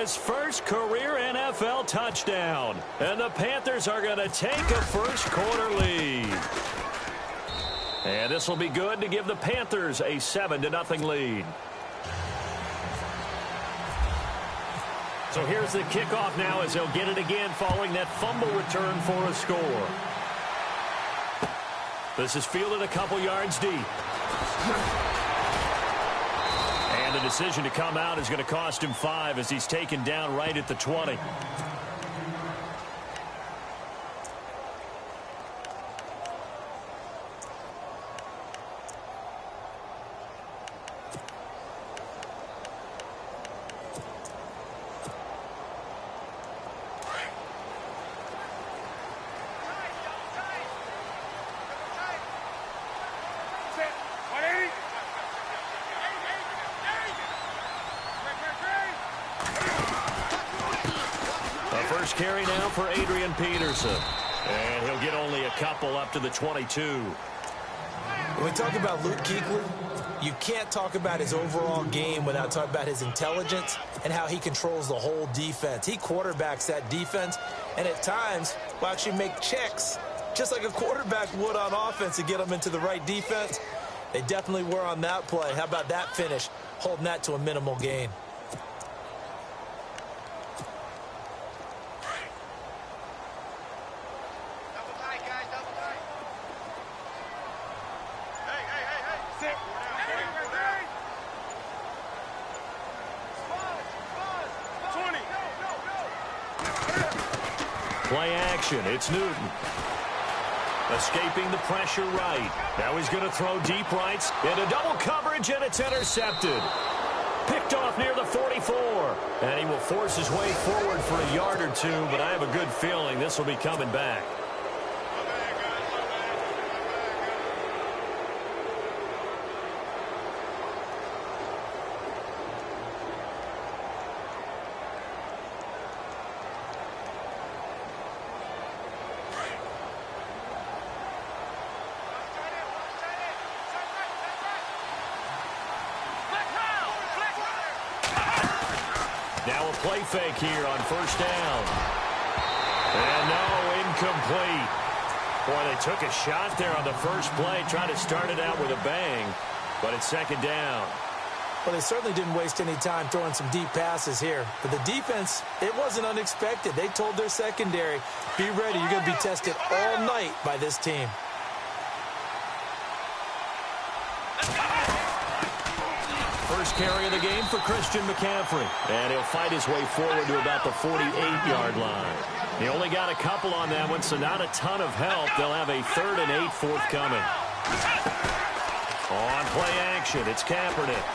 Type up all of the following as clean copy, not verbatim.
his first career NFL touchdown. And the Panthers are going to take a first-quarter lead. And this will be good to give the Panthers a 7-0 lead. So here's the kickoff now as they'll get it again following that fumble return for a score. This is fielded a couple yards deep. And the decision to come out is going to cost him 5 as he's taken down right at the 20. Carry now for Adrian Peterson. And he'll get only a couple up to the 22. When we talk about Luke Kuechly, you can't talk about his overall game without talking about his intelligence and how he controls the whole defense. He quarterbacks that defense and at times will actually make checks just like a quarterback would on offense to get them into the right defense. They definitely were on that play. How about that finish, holding that to a minimal gain? Play action. It's Newton. Escaping the pressure right. Now he's going to throw deep rights into double coverage, and it's intercepted. Picked off near the 44. And he will force his way forward for a yard or two, but I have a good feeling this will be coming back. Now a play fake here on first down. And no, incomplete. Boy, they took a shot there on the first play, trying to start it out with a bang, but it's second down. Well, they certainly didn't waste any time throwing some deep passes here. But the defense, it wasn't unexpected. They told their secondary, be ready, you're going to be tested all night by this team. First carry of the game for Christian McCaffrey. And he'll fight his way forward to about the 48-yard line. He only got a couple on that one, so not a ton of help. They'll have a 3rd and 8 forthcoming. On play action, it's Kaepernick.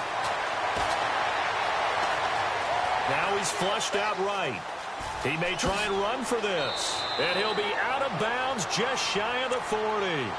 Now he's flushed out right. He may try and run for this. And he'll be out of bounds just shy of the 40.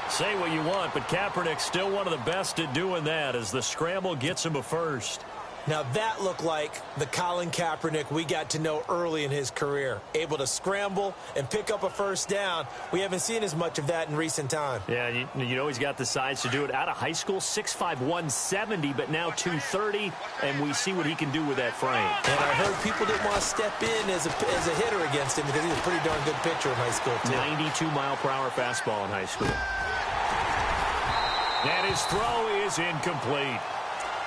Say what you want, but Kaepernick's still one of the best at doing that as the scramble gets him a first. Now that looked like the Colin Kaepernick we got to know early in his career. Able to scramble and pick up a first down. We haven't seen as much of that in recent time. Yeah, you know he's got the size to do it. Out of high school, 6'5", 170, but now 230, and we see what he can do with that frame. And I heard people didn't want to step in as a hitter against him because he's a pretty darn good pitcher in high school, too. 92-mile-per-hour fastball in high school. And his throw is incomplete.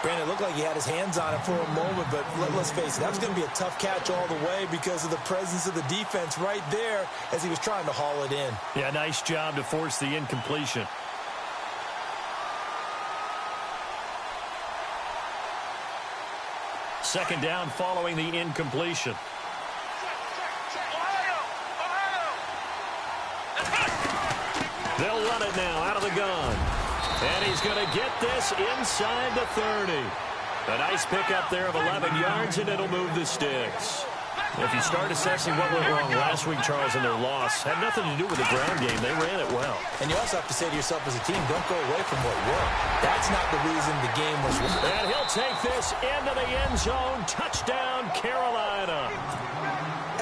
Brandon, it looked like he had his hands on it for a moment, but let's face it, that was going to be a tough catch all the way because of the presence of the defense right there as he was trying to haul it in. Yeah, nice job to force the incompletion. Second down following the incompletion. They'll run it now out of the gun. And he's going to get this inside the 30. A nice pickup there of 11 yards, and it'll move the sticks. If you start assessing what went wrong last week, Charles, in their loss, had nothing to do with the ground game. They ran it well. And you also have to say to yourself as a team, don't go away from what worked. That's not the reason the game was won. And he'll take this into the end zone. Touchdown, Carolina.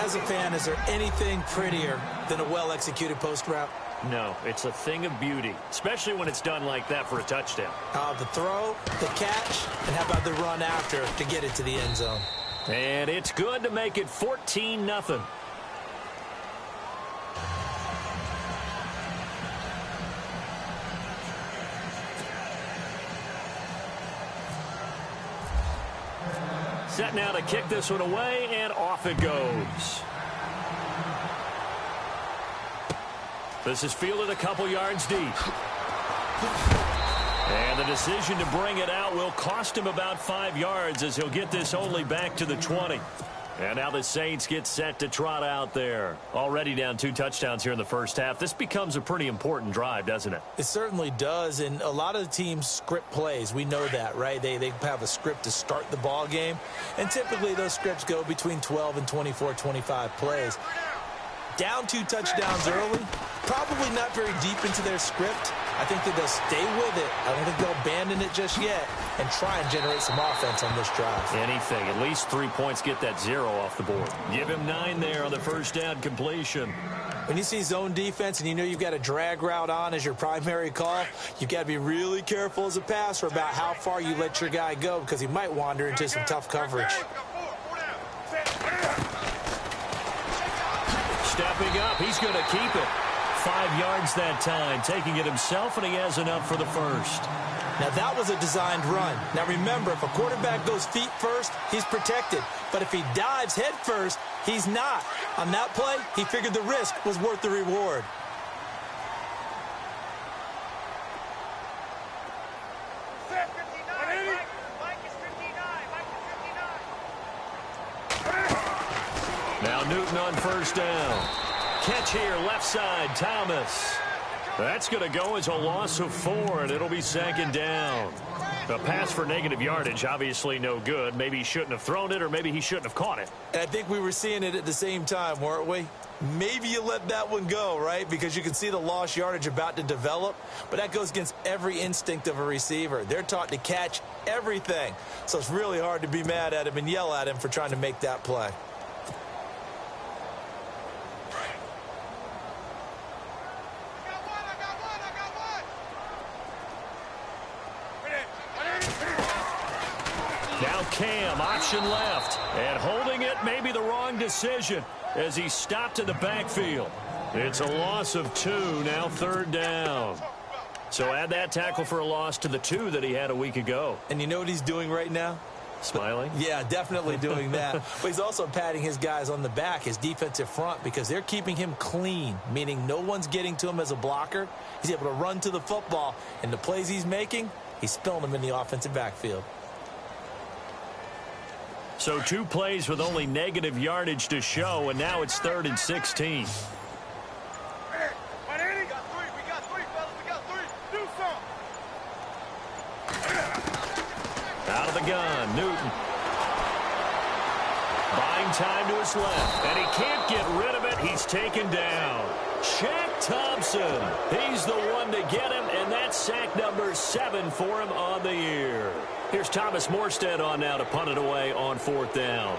As a fan, is there anything prettier than a well-executed post route? No, it's a thing of beauty, especially when it's done like that for a touchdown. The throw, the catch, and how about the run after to get it to the end zone? And it's good to make it 14-0. Set now to kick this one away, and off it goes. This is fielded a couple yards deep. And the decision to bring it out will cost him about 5 yards as he'll get this only back to the 20. And now the Saints get set to trot out there. Already down 2 touchdowns here in the first half. This becomes a pretty important drive, doesn't it? It certainly does, and a lot of the teams script plays. We know that, right? They have a script to start the ball game, and typically those scripts go between 12 and 24, 25 plays. Down 2 touchdowns early, probably not very deep into their script. I think that they'll stay with it. I don't think they'll abandon it just yet and try and generate some offense on this drive. Anything. At least 3 points, get that 0 off the board. Give him 9 there on the first down completion. When you see zone defense and you know you've got a drag route on as your primary call, you've got to be really careful as a passer about how far you let your guy go because he might wander into some tough coverage. Stepping up, he's going to keep it. 5 yards that time, taking it himself, and he has enough for the first. Now, that was a designed run. Now, remember, if a quarterback goes feet first, he's protected. But if he dives head first, he's not. On that play, he figured the risk was worth the reward. Now Newton on first down. Catch here, left side, Thomas. That's going to go as a loss of 4, and it'll be 2nd down. A pass for negative yardage, obviously no good. Maybe he shouldn't have thrown it, or maybe he shouldn't have caught it. And I think we were seeing it at the same time, weren't we? Maybe you let that one go, right? Because you can see the lost yardage about to develop. But that goes against every instinct of a receiver. They're taught to catch everything. So it's really hard to be mad at him and yell at him for trying to make that play. Now Cam, option left, and holding it may be the wrong decision as he stopped in the backfield. It's a loss of 2, now 3rd down. So add that tackle for a loss to the 2 that he had a week ago. And you know what he's doing right now? Smiling? Yeah, definitely doing that. But he's also patting his guys on the back, his defensive front, because they're keeping him clean, meaning no one's getting to him as a blocker. He's able to run to the football, and the plays he's making, he's spilling them in the offensive backfield. So 2 plays with only negative yardage to show, and now it's 3rd and 16. Out of the gun, Newton. Buying time to his left, and he can't get rid of it. He's taken down. Shaq Thompson, he's the one to get him, and that's sack number 7 for him on the year. Here's Thomas Morstead on now to punt it away on 4th down.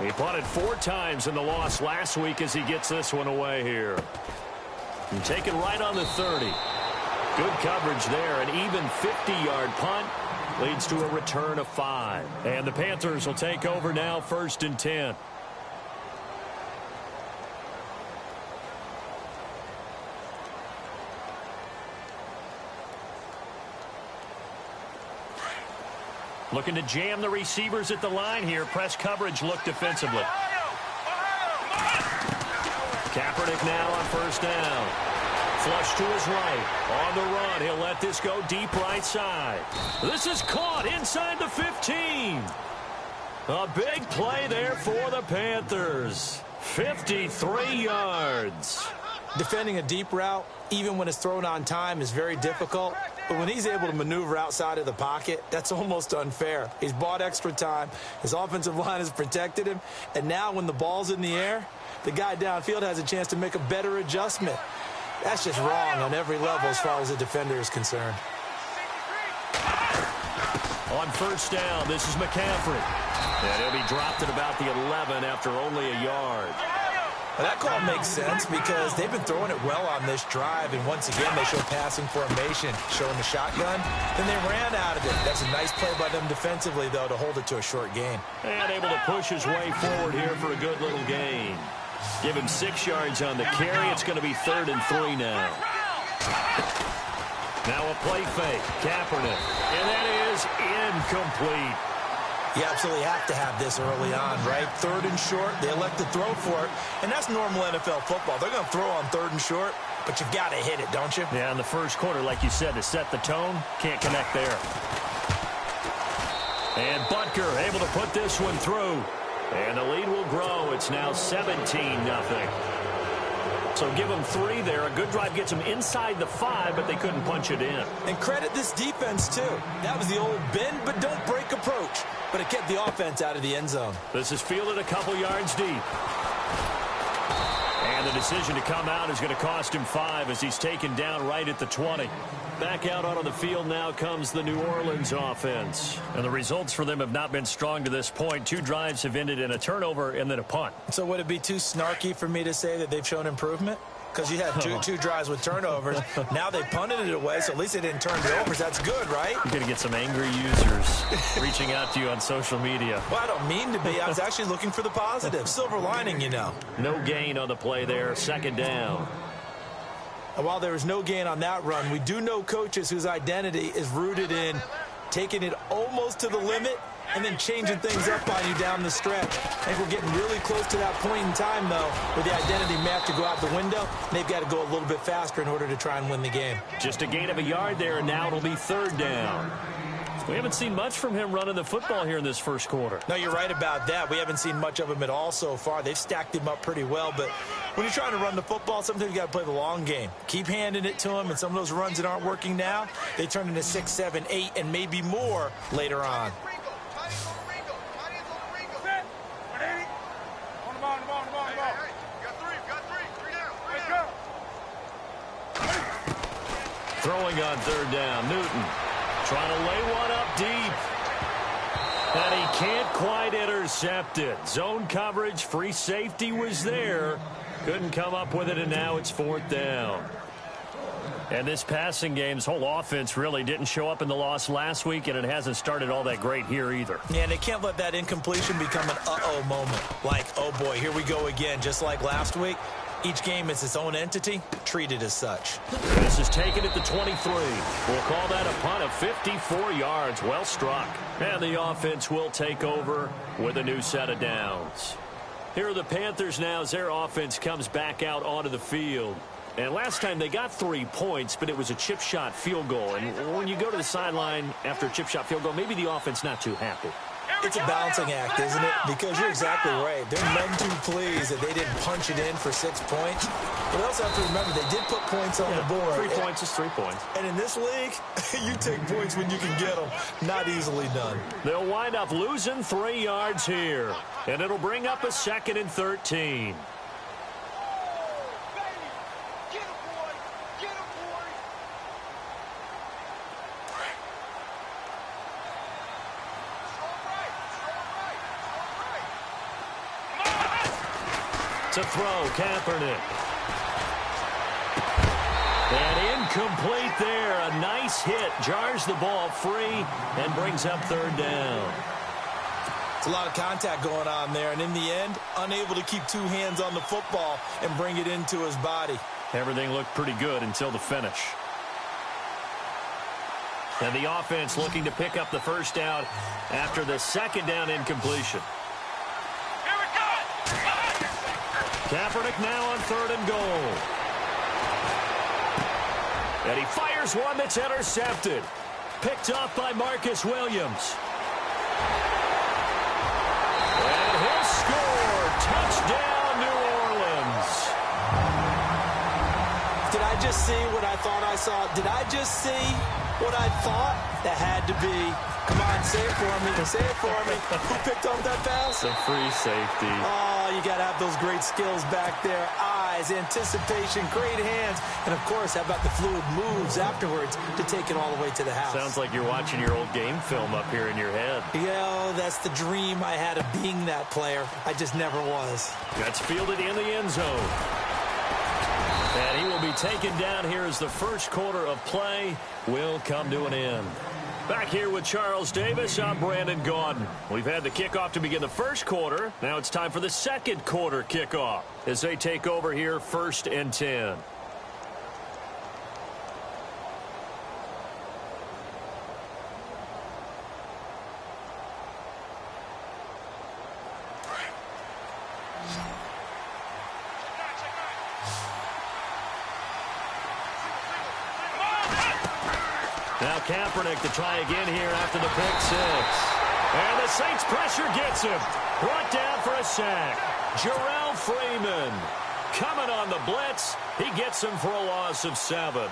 He punted 4 times in the loss last week as he gets this one away here. And taken right on the 30. Good coverage there. An even 50-yard punt leads to a return of 5. And the Panthers will take over now, 1st and 10. Looking to jam the receivers at the line here. Press coverage look defensively. Kaepernick now on 1st down. Flush to his right. On the run, he'll let this go deep right side. This is caught inside the 15. A big play there for the Panthers. 53 yards. Defending a deep route, even when it's thrown on time, is very difficult. But when he's able to maneuver outside of the pocket, that's almost unfair. He's bought extra time. His offensive line has protected him. And now when the ball's in the air, the guy downfield has a chance to make a better adjustment. That's just wrong on every level as far as the defender is concerned. On 1st down, this is McCaffrey. And he'll be dropped at about the 11 after only a yard. Well, that call makes sense because they've been throwing it well on this drive, and once again, they show passing formation, showing the shotgun. Then they ran out of it. That's a nice play by them defensively, though, to hold it to a short gain. And able to push his way forward here for a good little gain. Give him 6 yards on the carry. It's going to be 3rd and 3 now. Now a play fake. Kaepernick. And that is incomplete. You absolutely have to have this early on, right? 3rd and short, they elect to throw for it, and that's normal NFL football. They're going to throw on 3rd and short, but you've got to hit it, don't you? Yeah, in the first quarter, like you said, to set the tone, can't connect there. And Butker able to put this one through, and the lead will grow. It's now 17-0. So give them 3 there. A good drive gets them inside the 5, but they couldn't punch it in. And credit this defense, too. That was the old bend but don't break approach. But it kept the offense out of the end zone. This is fielded a couple yards deep. And the decision to come out is going to cost him 5 as he's taken down right at the 20. Back out onto the field now comes the New Orleans offense. And the results for them have not been strong to this point. 2 drives have ended in a turnover and then a punt. So would it be too snarky for me to say that they've shown improvement? Because you had two drives with turnovers. Now they punted it away, so at least they didn't turn it over. So that's good, right? You're going to get some angry users reaching out to you on social media. Well, I don't mean to be. I was actually looking for the positive. Silver lining, you know. No gain on the play there. 2nd down. And while there was no gain on that run, we do know coaches whose identity is rooted in taking it almost to the limit and then changing things up on you down the stretch. I think we're getting really close to that point in time, though, where the identity may have to go out the window. They've got to go a little bit faster in order to try and win the game. Just a gain of a yard there, and now it'll be 3rd down. We haven't seen much from him running the football here in this first quarter. No, you're right about that. We haven't seen much of him at all so far. They've stacked him up pretty well, but when you're trying to run the football, sometimes you got to play the long game. Keep handing it to him, and some of those runs that aren't working now, they turn into 6, 7, 8, and maybe more later on. Throwing on 3rd down, Newton trying to lay one up deep. And he can't quite intercept it. Zone coverage, free safety was there. Couldn't come up with it, and now it's 4th down. And this passing game's whole offense really didn't show up in the loss last week, and it hasn't started all that great here either. Yeah, and they can't let that incompletion become an uh-oh moment. Like, oh boy, here we go again, just like last week. Each game is its own entity, treated as such. This is taken at the 23. We'll call that a punt of 54 yards. Well struck. And the offense will take over with a new set of downs. Here are the Panthers now as their offense comes back out onto the field. And last time they got 3 points, but it was a chip shot field goal. And when you go to the sideline after a chip shot field goal, maybe the offense not too happy. It's a balancing act, isn't it? Because you're exactly right. They're none too pleased that they didn't punch it in for 6 points. But we also have to remember they did put points on the board. 3 points is 3 points. And in this league, you take points when you can get them. Not easily done. They'll wind up losing 3 yards here. And it'll bring up a 2nd and 13. To throw, Kaepernick. And incomplete there. A nice hit. Jars the ball free and brings up 3rd down. It's a lot of contact going on there. And in the end, unable to keep 2 hands on the football and bring it into his body. Everything looked pretty good until the finish. And the offense looking to pick up the 1st down after the 2nd down incompletion. Kaepernick now on 3rd and goal. And he fires one that's intercepted. Picked off by Marcus Williams. And he'll score. Touchdown, New Orleans. Did I just see what I thought I saw? Did I just see what I thought? That had to be. Come on, say it for me. Say it for me. Who picked up that pass? The free safety. Oh, you got to have those great skills back there. Eyes eyes, anticipation, great hands, and, of course, how about the fluid moves afterwards to take it all the way to the house. Sounds like you're watching your old game film up here in your head. Yeah, that's the dream I had of being that player. I just never was. That's fielded in the end zone. And he will be taken down here as the first quarter of play will come to an end. Back here with Charles Davis, I'm Brandon Gaudin. We've had the kickoff to begin the first quarter. Now it's time for the second quarter kickoff as they take over here 1st and 10. Now Kaepernick to try again here after the pick six. And the Saints pressure gets him. Brought down for a sack. Jarrell Freeman coming on the blitz. He gets him for a loss of 7.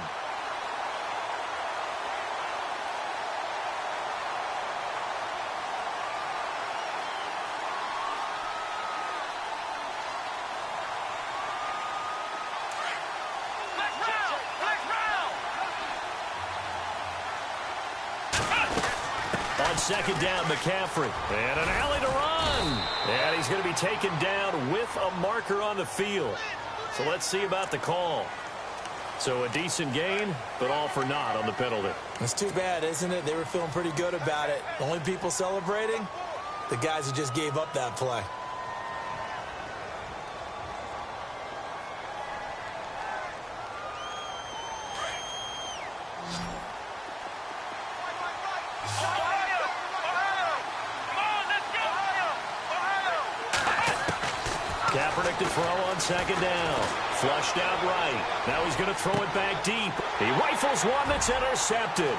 On second down, McCaffrey. And an alley to run. And he's going to be taken down with a marker on the field. So let's see about the call. So a decent gain, but all for naught on the penalty. It's too bad, isn't it? They were feeling pretty good about it. The only people celebrating? The guys who just gave up that play. Kaepernick to throw on second down. Flushed out right. Now he's going to throw it back deep. He rifles one that's intercepted.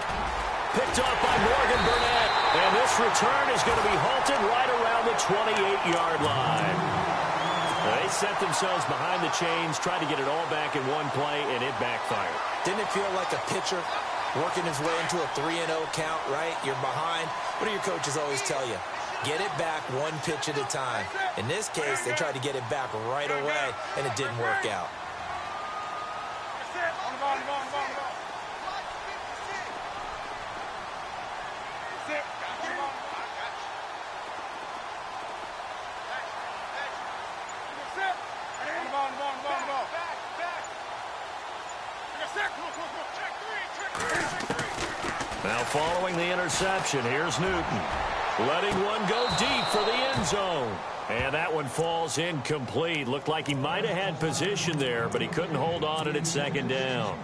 Picked off by Morgan Burnett. And this return is going to be halted right around the 28-yard line. They set themselves behind the chains, tried to get it all back in one play, and it backfired. Didn't it feel like a pitcher working his way into a 3-0 count, right? You're behind. What do your coaches always tell you? Get it back one pitch at a time. In this case, they tried to get it back right away, and it didn't work out. Now following the interception, here's Newton. Letting one go deep for the end zone. And that one falls incomplete. Looked like he might have had position there, but he couldn't hold on at second down.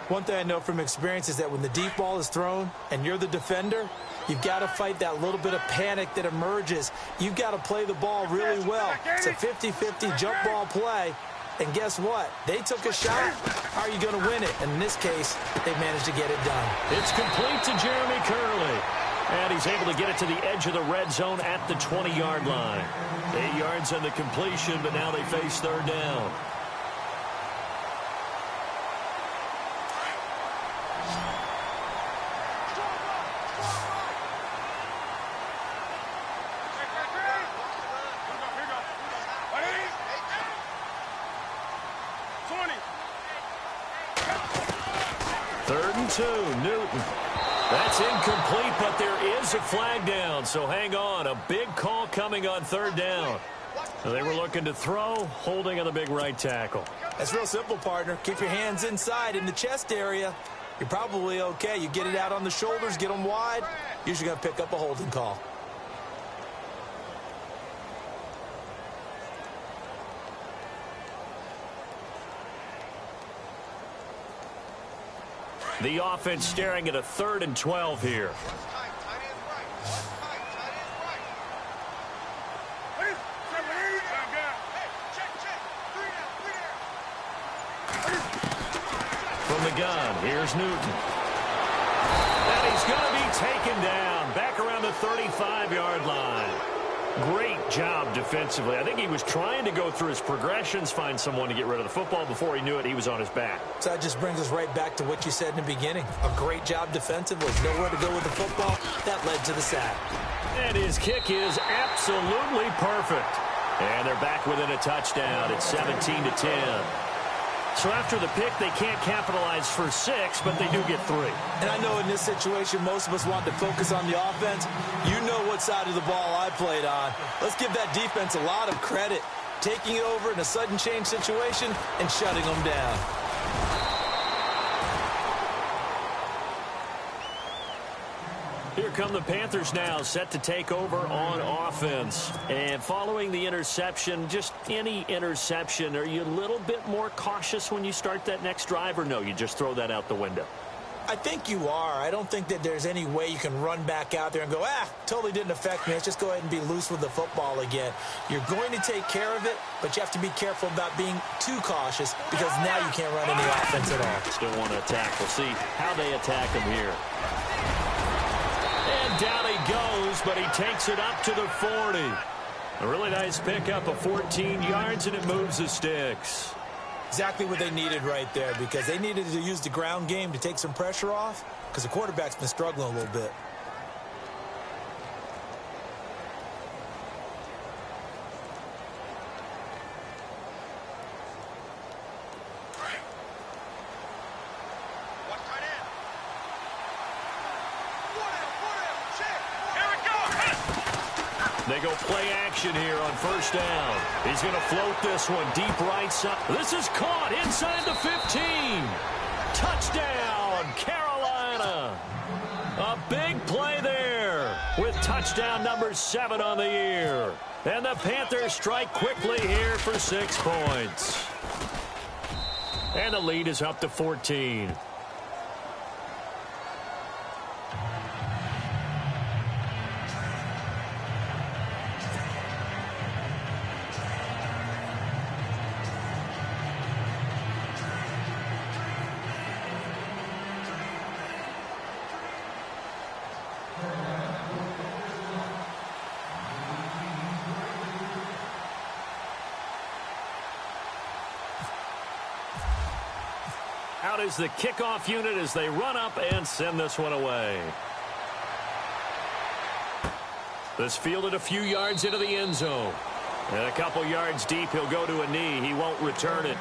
One thing I know from experience is that when the deep ball is thrown and you're the defender, you've got to fight that little bit of panic that emerges. You've got to play the ball really well. It's a 50-50 jump ball play. And guess what? They took a shot. How are you going to win it? And in this case, they managed to get it done. It's complete to Jeremy Curley. And he's able to get it to the edge of the red zone at the 20-yard line. 8 yards on the completion, but now they face third down. Third and 2, Newton. That's incomplete, but there is a flag down, so hang on. A big call coming on third down. They were looking to throw, holding on the big right tackle. That's real simple, partner. Keep your hands inside in the chest area. You're probably okay. You get it out on the shoulders, get them wide. Usually going to pick up a holding call. The offense staring at a 3rd and 12 here. From the gun, here's Newton. And he's going to be taken down back around the 35-yard line. Great job defensively. I think he was trying to go through his progressions, find someone to get rid of the football. Before he knew it, he was on his back. So that just brings us right back to what you said in the beginning. A great job defensively. Nowhere to go with the football. That led to the sack. And his kick is absolutely perfect. And they're back within a touchdown. It's 17-10. So after the pick, they can't capitalize for 6, but they do get 3. And I know in this situation, most of us want to focus on the offense. You know what side of the ball I played on. Let's give that defense a lot of credit, taking it over in a sudden change situation and shutting them down. Here come the Panthers now, set to take over on offense. And following the interception, just any interception, are you a little bit more cautious when you start that next drive, or no, you just throw that out the window? I think you are. I don't think that there's any way you can run back out there and go, totally didn't affect me. Let's just go ahead and be loose with the football again. You're going to take care of it, but you have to be careful about being too cautious because now you can't run any offense at all. Still want to attack. We'll see how they attack him here. And down he goes, but he takes it up to the 40. A really nice pickup of 14 yards, and it moves the sticks. Exactly what they needed right there, because they needed to use the ground game to take some pressure off because the quarterback's been struggling a little bit. They go play action here on first down. He's going to float this one deep right side. This is caught inside the 15. Touchdown, Carolina. A big play there with touchdown number 7 on the year. And the Panthers strike quickly here for 6 points. And the lead is up to 14. Out is the kickoff unit as they run up and send this one away. This fielded a few yards into the end zone. And a couple yards deep, he'll go to a knee. He won't return it.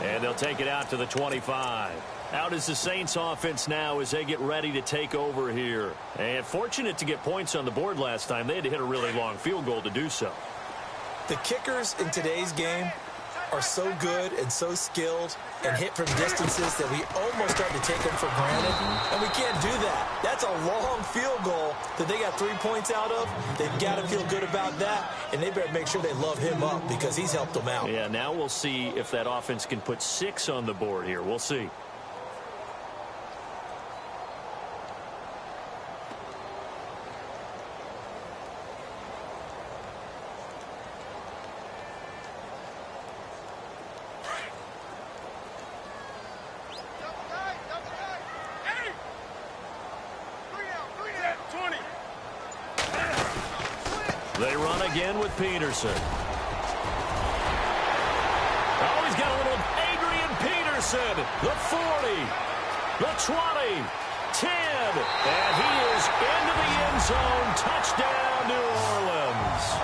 And they'll take it out to the 25. Out is the Saints offense now as they get ready to take over here. And fortunate to get points on the board last time. They had to hit a really long field goal to do so. The kickers in today's game are so good and so skilled and hit from distances that we almost start to take them for granted, and we can't do that. That's a long field goal that they got 3 points out of. They've got to feel good about that, and they better make sure they love him up because he's helped them out. Yeah, now we'll see if that offense can put 6 on the board here. We'll see. They run again with Peterson. Oh, he's got a little Adrian Peterson. The 40, the 20, 10. And he is into the end zone. Touchdown, New Orleans.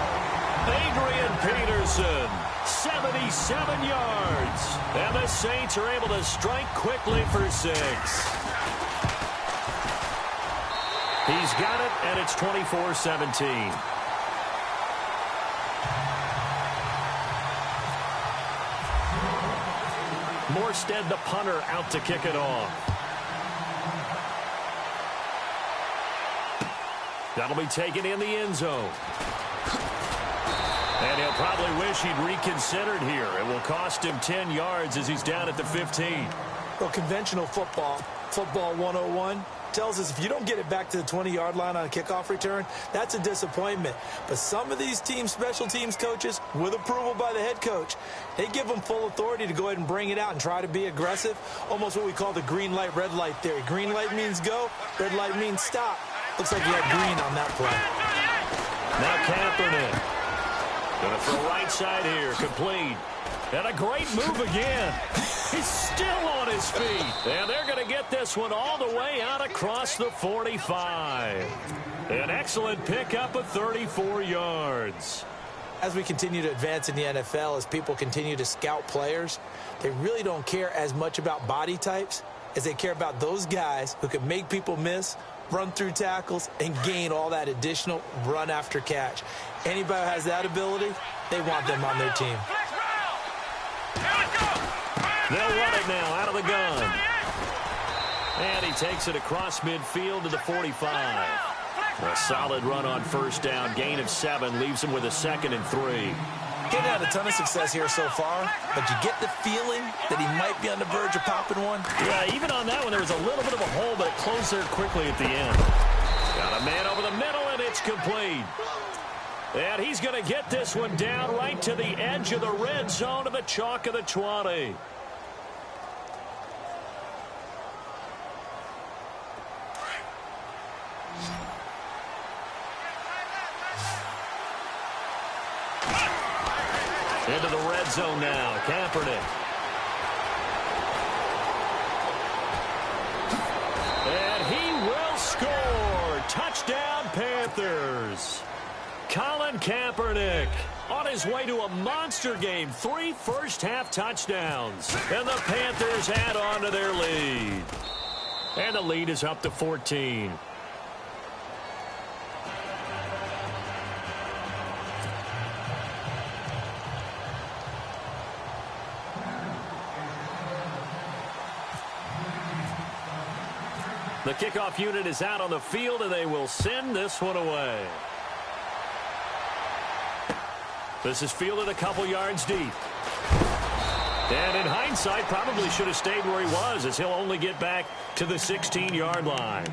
Adrian Peterson, 77 yards. And the Saints are able to strike quickly for 6. He's got it, and it's 24-17. Morstead, the punter, out to kick it off. That'll be taken in the end zone. And he'll probably wish he'd reconsidered here. It will cost him 10 yards as he's down at the 15. Well, conventional football 101, tells us if you don't get it back to the 20-yard line on a kickoff return, that's a disappointment. But some of these team special teams coaches, with approval by the head coach, they give them full authority to go ahead and bring it out and try to be aggressive, almost what we call the green light, red light theory. Green light means go, red light means stop. Looks like he had green on that play. Now Kaepernick. Going to throw right side here, complete. And a great move again. He's still on his feet. And they're going to get this one all the way out across the 45. An excellent pickup of 34 yards. As we continue to advance in the NFL, as people continue to scout players, they really don't care as much about body types as they care about those guys who can make people miss, run through tackles, and gain all that additional run after catch. Anybody who has that ability, they want them on their team. They'll run it now out of the gun. And he takes it across midfield to the 45. A solid run on first down. Gain of 7 leaves him with a 2nd and 3. Getting had a ton of success here so far, but you get the feeling that he might be on the verge of popping one. Yeah, even on that one, there was a little bit of a hole, but it closed there quickly at the end. Got a man over the middle, and it's complete. And he's going to get this one down right to the edge of the red zone of the chalk of the 20. Into the red zone now, Kaepernick. And he will score. Touchdown, Panthers. Colin Kaepernick on his way to a monster game. 3 first-half touchdowns. And the Panthers add on to their lead. And the lead is up to 14. The kickoff unit is out on the field, and they will send this one away. This is fielded a couple yards deep. And in hindsight, probably should have stayed where he was, as he'll only get back to the 16-yard line.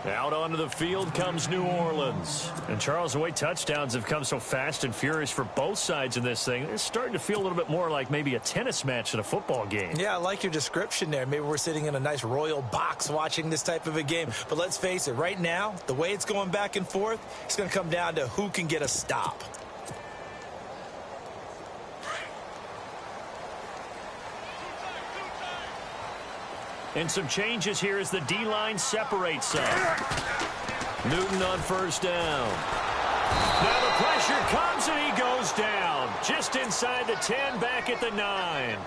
Out onto the field comes New Orleans. And, Charles, the way touchdowns have come so fast and furious for both sides in this thing, it's starting to feel a little bit more like maybe a tennis match than a football game. Yeah, I like your description there. Maybe we're sitting in a nice royal box watching this type of a game. But let's face it, right now, the way it's going back and forth, it's going to come down to who can get a stop. And some changes here as the D-line separates some. Newton on first down. Now the pressure comes and he goes down. Just inside the 10, back at the 9.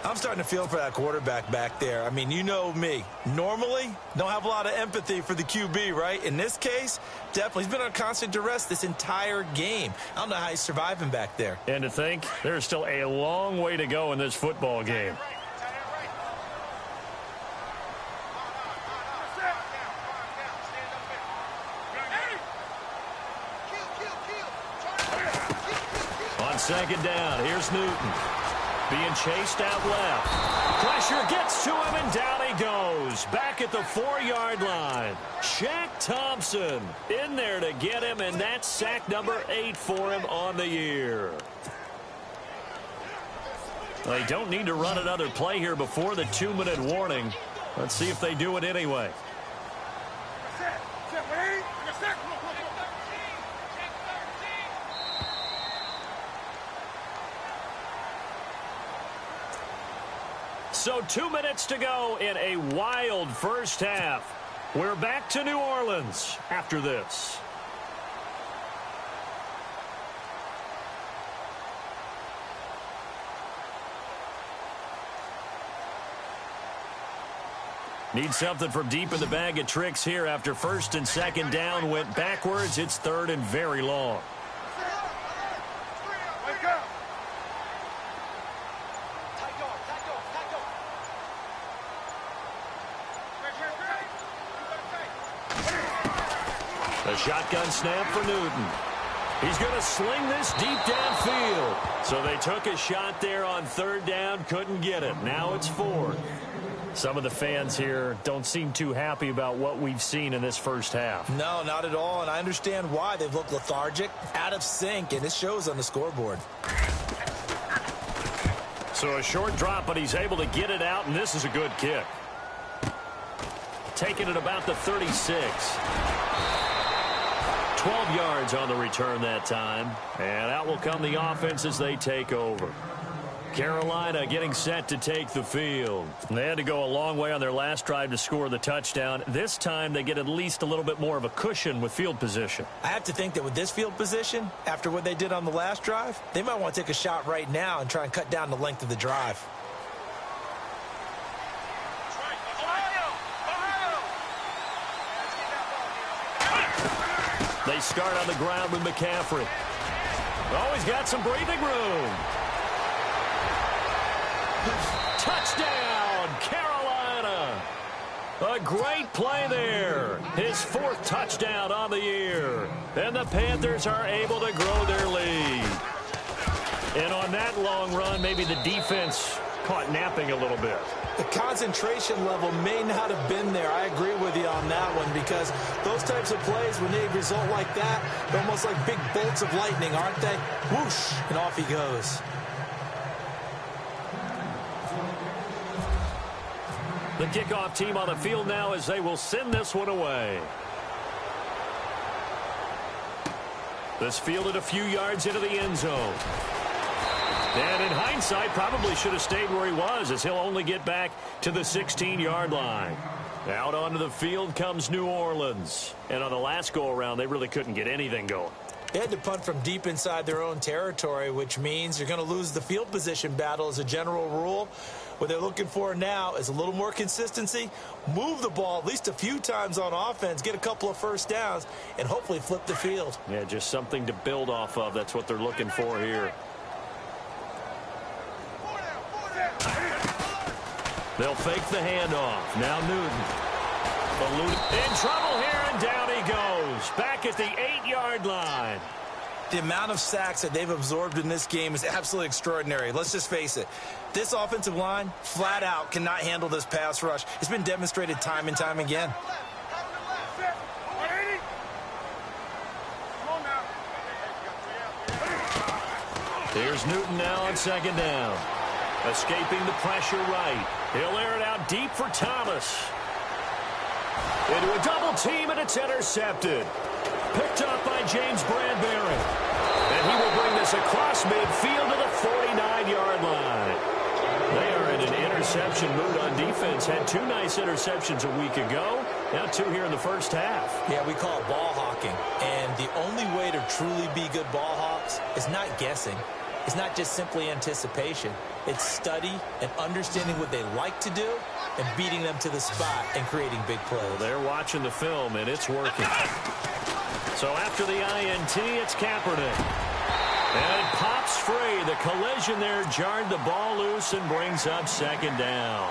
I'm starting to feel for that quarterback back there. I mean, you know me. Normally, don't have a lot of empathy for the QB, right? In this case, definitely. He's been on constant duress this entire game. I don't know how he's surviving back there. And to think, there's still a long way to go in this football game. On second down, here's Newton. Being chased out left. Pressure gets to him, and down he goes. Back at the 4-yard line. Shaq Thompson in there to get him, and that's sack number 8 for him on the year. They don't need to run another play here before the 2-minute warning. Let's see if they do it anyway. So 2 minutes to go in a wild first half. We're back to New Orleans after this. Need something from deep in the bag of tricks here after first and second down went backwards. It's third and very long. A shotgun snap for Newton. He's going to sling this deep downfield. So they took a shot there on third down, couldn't get it. Now it's fourth. Some of the fans here don't seem too happy about what we've seen in this first half. No, not at all, and I understand why. They've looked lethargic, out of sync, and it shows on the scoreboard. So a short drop, but he's able to get it out, and this is a good kick. Taking it about the 36. 12 yards on the return that time. And out will come the offense as they take over. Carolina getting set to take the field. They had to go a long way on their last drive to score the touchdown. This time they get at least a little bit more of a cushion with field position. I have to think that with this field position, after what they did on the last drive, they might want to take a shot right now and try and cut down the length of the drive. They start on the ground with McCaffrey. Oh, he's got some breathing room. Touchdown, Carolina. A great play there. His 4th touchdown on the year. And the Panthers are able to grow their lead. And on that long run, maybe the defense caught napping a little bit. The concentration level may not have been there. I agree with you on that one, because those types of plays, when they result like that, they're almost like big bolts of lightning, aren't they? Whoosh, and off he goes. The kickoff team on the field now as they will send this one away. This fielded a few yards into the end zone. And in hindsight, probably should have stayed where he was, as he'll only get back to the 16-yard line. Out onto the field comes New Orleans. And on the last go-around, they really couldn't get anything going. They had to punt from deep inside their own territory, which means you're going to lose the field position battle as a general rule. What they're looking for now is a little more consistency, move the ball at least a few times on offense, get a couple of first downs, and hopefully flip the field. Yeah, just something to build off of. That's what they're looking for here. They'll fake the handoff. Now Newton. In trouble here, and down he goes. Back at the 8-yard line. The amount of sacks that they've absorbed in this game is absolutely extraordinary. Let's just face it. This offensive line, flat out, cannot handle this pass rush. It's been demonstrated time and time again. Here's Newton now on 2nd down. Escaping the pressure right. He'll air it out deep for Thomas. Into a double team, and it's intercepted. Picked up by James Bradbury. And he will bring this across midfield to the 49-yard line. They are in an interception mood on defense. Had 2 nice interceptions a week ago. Now 2 here in the first half. Yeah, we call it ball hawking. And the only way to truly be good ball hawks is not guessing. It's not just simply anticipation. It's study and understanding what they like to do and beating them to the spot and creating big plays. Well, they're watching the film, and it's working. So after the INT, it's Kaepernick. And it pops free. The collision there jarred the ball loose and brings up 2nd down.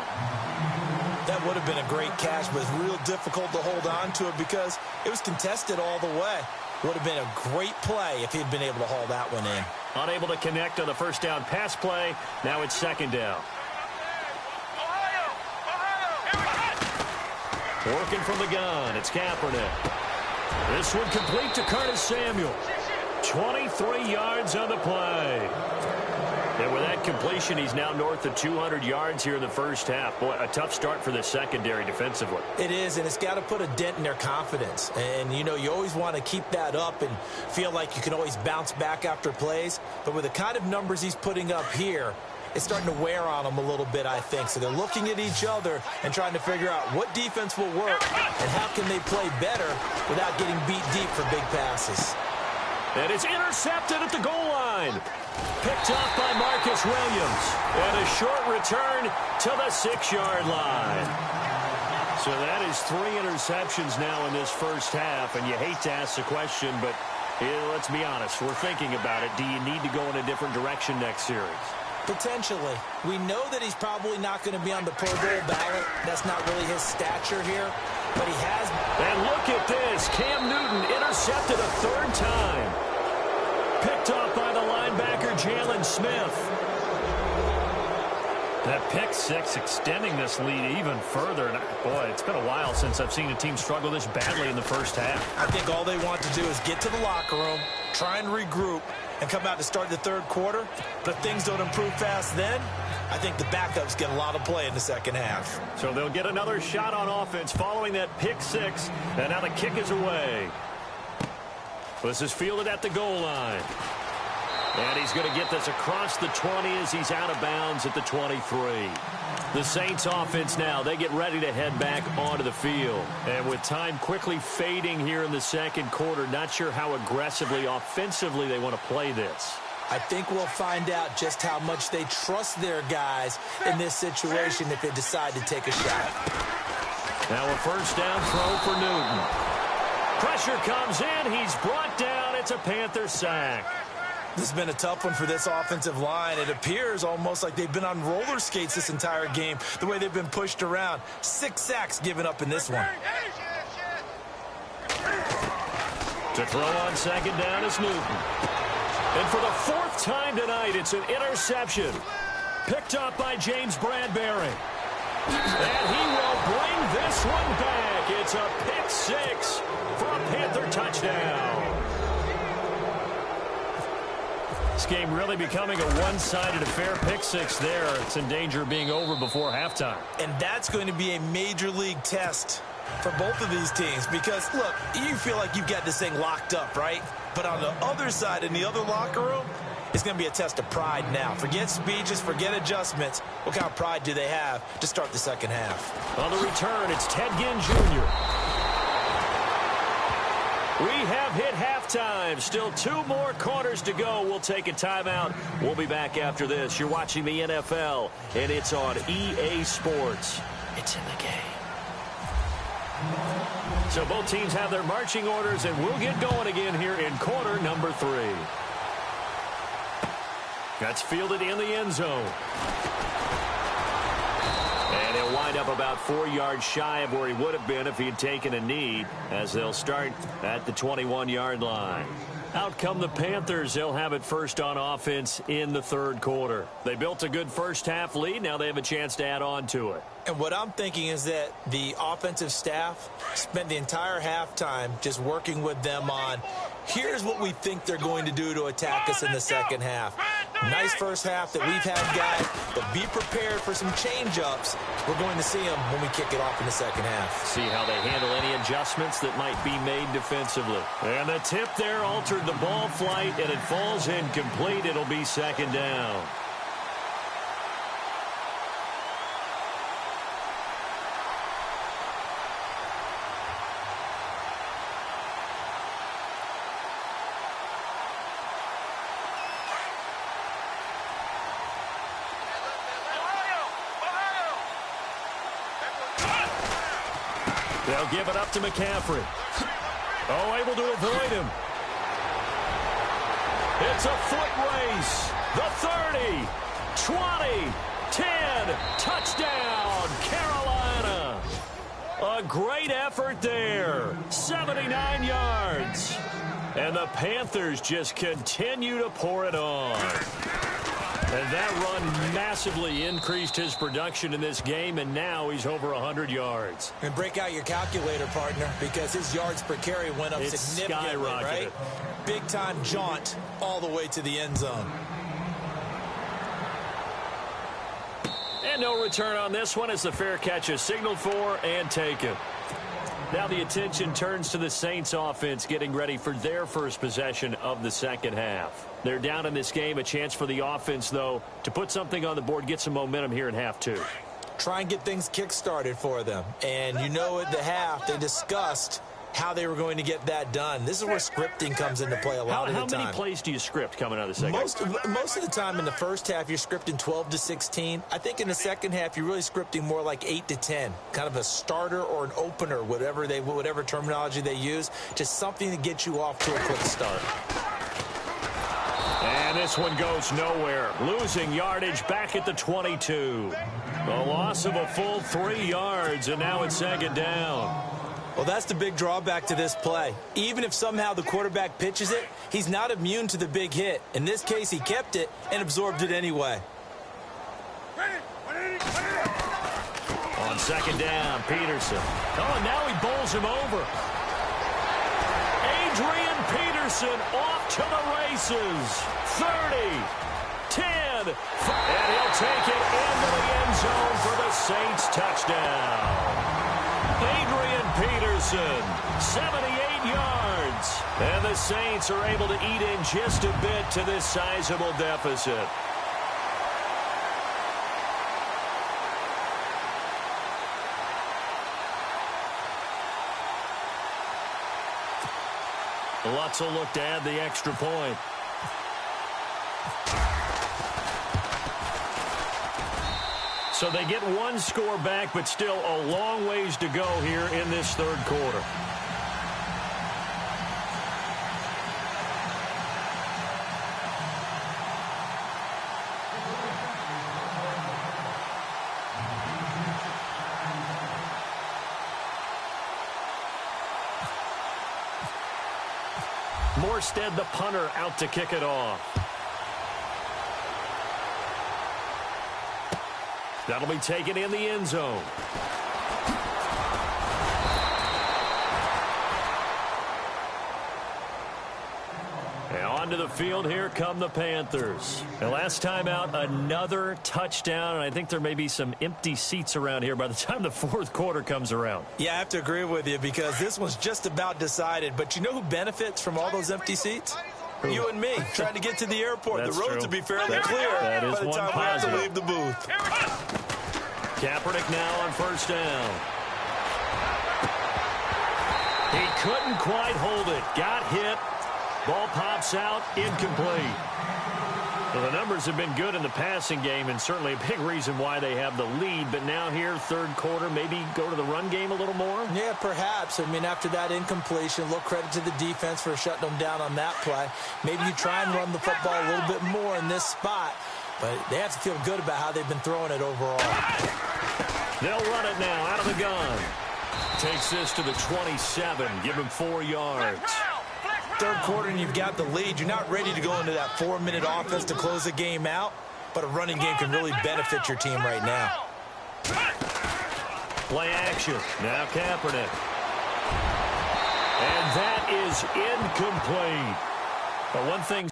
That would have been a great catch, but it's real difficult to hold on to it because it was contested all the way. Would have been a great play if he'd been able to haul that one in. Unable to connect on the first down pass play. Now it's 2nd down. Working from the gun, it's Kaepernick. This one complete to Curtis Samuel. 23 yards on the play. And with that completion, he's now north of 200 yards here in the first half. Boy, a tough start for the secondary defensively. It is, and it's got to put a dent in their confidence. And, you know, you always want to keep that up and feel like you can always bounce back after plays. But with the kind of numbers he's putting up here, it's starting to wear on them a little bit, I think. So they're looking at each other and trying to figure out what defense will work and how can they play better without getting beat deep for big passes. And it's intercepted at the goal line. Picked off by Marcus Williams. And a short return to the 6-yard line. So that is 3 interceptions now in this first half. And you hate to ask the question, but let's be honest. We're thinking about it. Do you need to go in a different direction next series? Potentially. We know that he's probably not going to be on the Pro Bowl ballot. That's not really his stature here. But he has. And look at this. Cam Newton intercepted a 3rd time. Picked off by the linebacker, Jalen Smith. That pick 6 extending this lead even further. And boy, it's been a while since I've seen a team struggle this badly in the first half. I think all they want to do is get to the locker room, try and regroup, and come out to start the 3rd quarter. But if things don't improve fast then, I think the backups get a lot of play in the second half. So they'll get another shot on offense following that pick 6. And now the kick is away. This is fielded at the goal line. And he's going to get this across the 20 as he's out of bounds at the 23. The Saints offense now, they get ready to head back onto the field. And with time quickly fading here in the second quarter, not sure how aggressively, offensively they want to play this. I think we'll find out just how much they trust their guys in this situation if they decide to take a shot. Now a first down throw for Newton. Pressure comes in. He's brought down. It's a Panther sack. This has been a tough one for this offensive line. It appears almost like they've been on roller skates this entire game, the way they've been pushed around. 6 sacks given up in this one. To throw on second down is Newton. And for the 4th time tonight, it's an interception. Picked up by James Bradbury. And he will bring this one back. It's a pick 6 for a Panther touchdown. This game really becoming a one-sided affair. Pick 6 there. It's in danger of being over before halftime. And that's going to be a major league test for both of these teams because, look, you feel like you've got this thing locked up, right? But on the other side, in the other locker room, it's going to be a test of pride now. Forget speeches, forget adjustments. What kind of pride do they have to start the second half? On the return, it's Ted Ginn Jr. We have hit halftime. Still 2 more quarters to go. We'll take a timeout. We'll be back after this. You're watching the NFL, and it's on EA Sports. It's in the game. So both teams have their marching orders, and we'll get going again here in quarter number 3. That's fielded in the end zone. And he'll wind up about 4 yards shy of where he would have been if he had taken a knee, as they'll start at the 21-yard line. Out come the Panthers. They'll have it first on offense in the 3rd quarter. They built a good first-half lead. Now they have a chance to add on to it. And what I'm thinking is that the offensive staff spent the entire halftime just working with them on, here's what we think they're going to do to attack us in the second half. Nice first half that we've had, guys, but be prepared for some change-ups. We're going to see them when we kick it off in the second half. See how they handle any adjustments that might be made defensively. And the tip there altered the ball flight, and it falls incomplete. It'll be second down. They'll give it up to McCaffrey. Oh, able to avoid him. It's a foot race. The 30, 20, 10, touchdown, Carolina. A great effort there. 79 yards. And the Panthers just continue to pour it on. And that run massively increased his production in this game, and now he's over 100 yards. And break out your calculator, partner, because his yards per carry went up it's significantly, right? Big-time jaunt all the way to the end zone. And no return on this one as the fair catch is signaled for and taken. Now the attention turns to the Saints offense getting ready for their first possession of the second half. They're down in this game. A chance for the offense, though, to put something on the board, get some momentum here in half 2. Try and get things kick-started for them. And you know at the half they discussed how they were going to get that done. This is where scripting comes into play a lot of the time. How many plays do you script coming out of the second half? Most of the time in the first half, you're scripting 12 to 16. I think in the second half, you're really scripting more like 8 to 10. Kind of a starter or an opener, whatever terminology they use. Just something to get you off to a quick start. And this one goes nowhere. Losing yardage back at the 22. A loss of a full 3 yards, and now it's second down. Well, that's the big drawback to this play. Even if somehow the quarterback pitches it, he's not immune to the big hit. In this case, he kept it and absorbed it anyway. On second down, Peterson. Oh, and now he bowls him over. Adrian Peterson off to the races. 30, 10, and he'll take it into the end zone for the Saints touchdown. Adrian Peterson Ferguson, 78 yards. And the Saints are able to eat in just a bit to this sizable deficit. Lutz will look to add the extra point. So they get one score back, but still a long ways to go here in this third quarter. Morstead, the punter, out to kick it off. That'll be taken in the end zone. And onto the field, here come the Panthers. And last time out, another touchdown, and I think there may be some empty seats around here by the time the fourth quarter comes around. Yeah, I have to agree with you because this one's just about decided. But you know who benefits from all those empty seats? Who? You and me, trying to get to the airport. That's the roads true. will be fairly That clear is by the one time we have to positive. leave the booth. Kaepernick now on first down. He couldn't quite hold it. Got hit. Ball pops out. Incomplete. Well, the numbers have been good in the passing game, and certainly a big reason why they have the lead. But now here, third quarter, maybe go to the run game a little more? Yeah, perhaps. I mean, after that incompletion, a little credit to the defense for shutting them down on that play. Maybe you try and run the football a little bit more in this spot. But they have to feel good about how they've been throwing it overall. They'll run it now out of the gun. Takes this to the 27. Give him 4 yards. Third quarter and you've got the lead. You're not ready to go into that 4-minute offense to close the game out, but a running game can really benefit your team right now. Play action. Now Kaepernick. And that is incomplete. But one thing.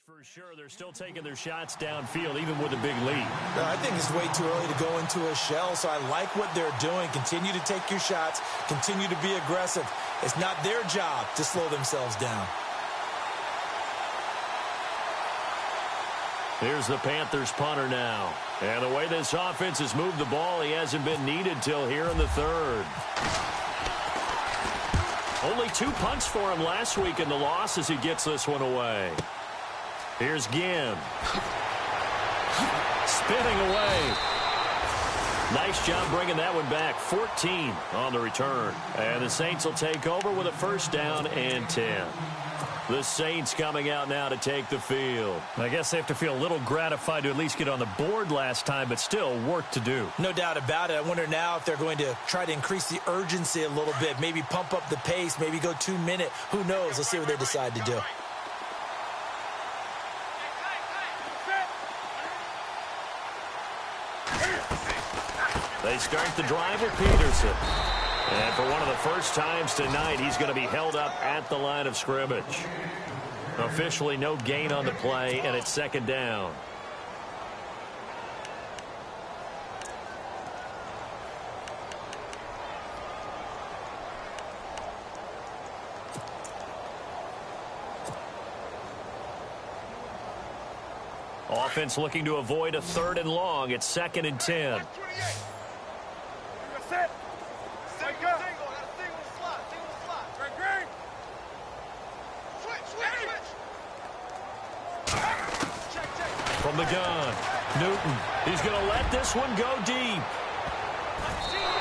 For sure, they're still taking their shots downfield, even with a big lead. I think it's way too early to go into a shell, so I like what they're doing. Continue to take your shots. Continue to be aggressive. It's not their job to slow themselves down. Here's the Panthers punter now. And the way this offense has moved the ball, he hasn't been needed till here in the third. Only 2 punts for him last week in the loss as he gets this one away. Here's Ginn. Spinning away. Nice job bringing that one back. 14 on the return. And the Saints will take over with a first down and 10. The Saints coming out now to take the field. I guess they have to feel a little gratified to at least get on the board last time, but still work to do. No doubt about it. I wonder now if they're going to try to increase the urgency a little bit, maybe pump up the pace, maybe go 2-minute. Who knows? Let's see what they decide to do. They start the drive with Peterson. And for one of the first times tonight, he's going to be held up at the line of scrimmage. Officially no gain on the play, and it's second down. Offense looking to avoid a 3rd and long. It's 2nd and 10. From the gun, Newton. He's going to let this one go deep.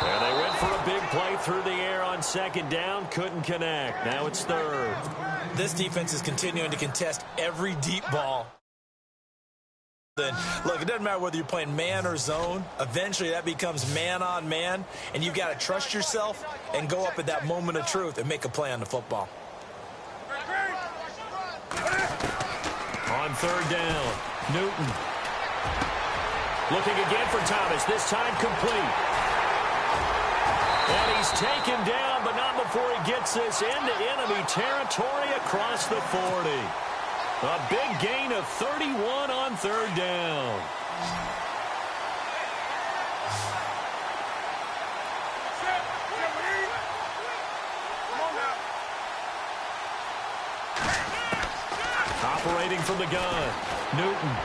And they went for a big play through the air on 2nd down. Couldn't connect. Now it's 3rd. This defense is continuing to contest every deep ball. Look, it doesn't matter whether you're playing man or zone. Eventually, that becomes man on man, and you've got to trust yourself and go up at that moment of truth and make a play on the football. On 3rd down, Newton. Looking again for Thomas, this time complete. And he's taken down, but not before he gets this into enemy territory across the 40. A big gain of 31 on third down. Operating from the gun, Newton.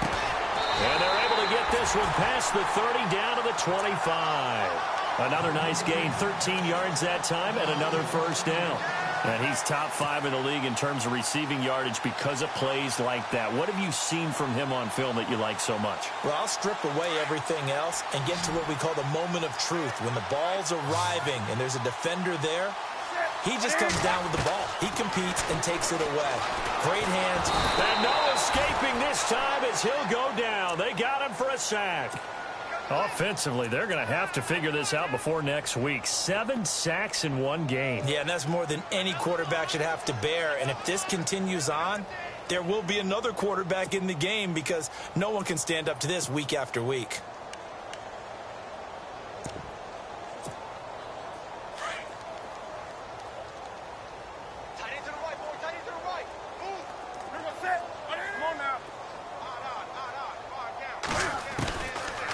And they're able to get this one past the 30 down to the 25. Another nice gain, 13 yards that time, and another first down. And he's top 5 in the league in terms of receiving yardage because of plays like that. What have you seen from him on film that you like so much? Well, I'll strip away everything else and get to what we call the moment of truth. When the ball's arriving and there's a defender there, he just comes down with the ball. He competes and takes it away. Great hands. And no escaping this time as he'll go down. They got him for a sack. Offensively, they're going to have to figure this out before next week. 7 sacks in one game. Yeah, and that's more than any quarterback should have to bear. And if this continues on, there will be another quarterback in the game because no one can stand up to this week after week.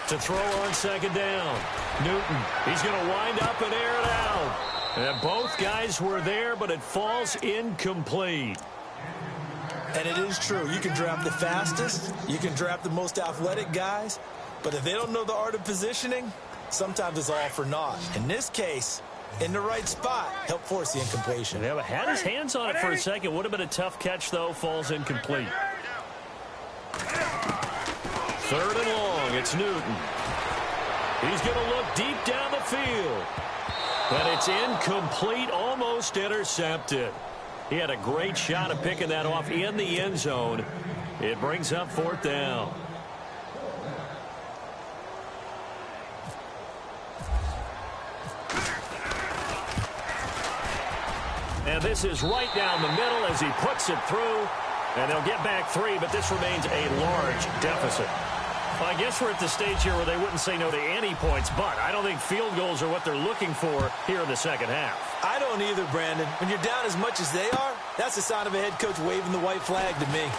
To throw on second down. Newton, he's going to wind up and air it out. And both guys were there, but it falls incomplete. And it is true. You can draft the fastest. You can draft the most athletic guys. But if they don't know the art of positioning, sometimes it's all for naught. In this case, in the right spot, helped force the incompletion. Yeah, had his hands on it for a second. Would have been a tough catch, though. Falls incomplete. Third and long, it's Newton. He's going to look deep down the field. But it's incomplete, almost intercepted. He had a great shot at picking that off in the end zone. It brings up fourth down. And this is right down the middle as he puts it through. And they'll get back 3, but this remains a large deficit. Well, I guess we're at the stage here where they wouldn't say no to any points, but I don't think field goals are what they're looking for here in the second half. I don't either, Brandon. When you're down as much as they are, that's a sign of a head coach waving the white flag to me.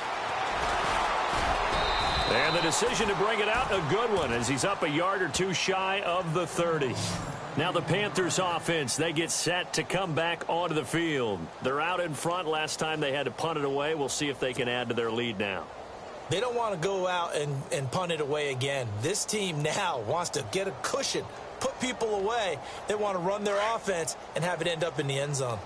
And the decision to bring it out, a good one, as he's up a yard or two shy of the 30. Now the Panthers offense, they get set to come back onto the field. They're out in front. Last time they had to punt it away. We'll see if they can add to their lead now. They don't want to go out and punt it away again. This team now wants to get a cushion, put people away. They want to run their offense and have it end up in the end zone.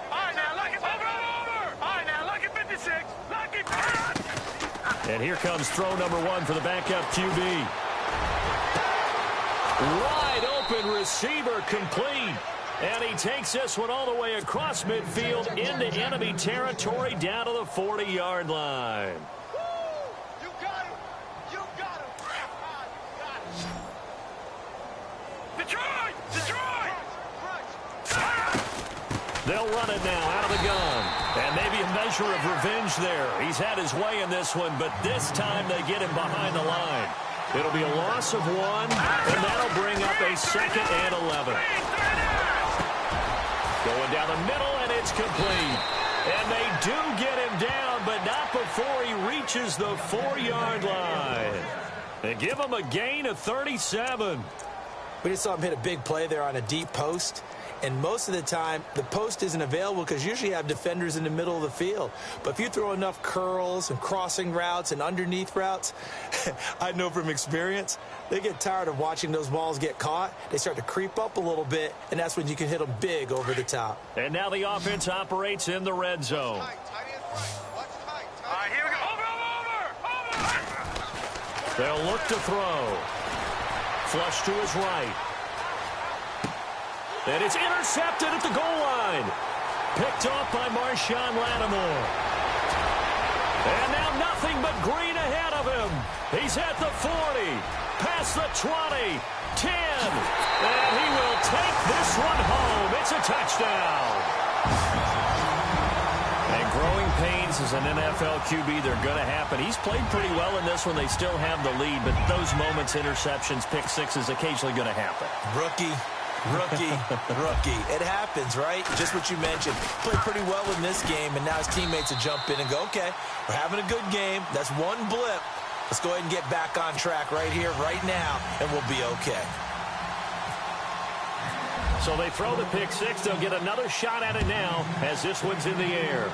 All right, now, look at over. All right, now, look at 56. Look at And here comes throw number 1 for the backup QB. Wide open receiver complete. And he takes this one all the way across midfield into enemy territory down to the 40-yard line. You got him. You got him. Detroit! Detroit! They'll run it now out of the gun. And maybe a measure of revenge there. He's had his way in this one, but this time they get him behind the line. It'll be a loss of 1, and that'll bring up a 2nd and 11. Going down the middle, and it's complete. And they do get him down, but not before he reaches the 4-yard line. They give him a gain of 37. We just saw him hit a big play there on a deep post. And most of the time, the post isn't available because usually you have defenders in the middle of the field. But if you throw enough curls and crossing routes and underneath routes, I know from experience, they get tired of watching those balls get caught. They start to creep up a little bit, and that's when you can hit them big over the top. And now the offense operates in the red zone. All right, here we go. Over. They'll look to throw. Flush to his right. And it's intercepted at the goal line. Picked off by Marshawn Lattimore. And now nothing but green ahead of him. He's at the 40, past the 20, 10. And he will take this one home. It's a touchdown. And growing pains as an NFL QB, they're going to happen. He's played pretty well in this one. They still have the lead, but those moments, interceptions, pick sixes, occasionally going to happen. Rookie. It happens, right? Just what you mentioned. Played pretty well in this game, and now his teammates will jump in and go, okay, we're having a good game. That's one blip. Let's go ahead and get back on track right here, right now, and we'll be okay. So they throw the pick six. They'll get another shot at it now as this one's in the air.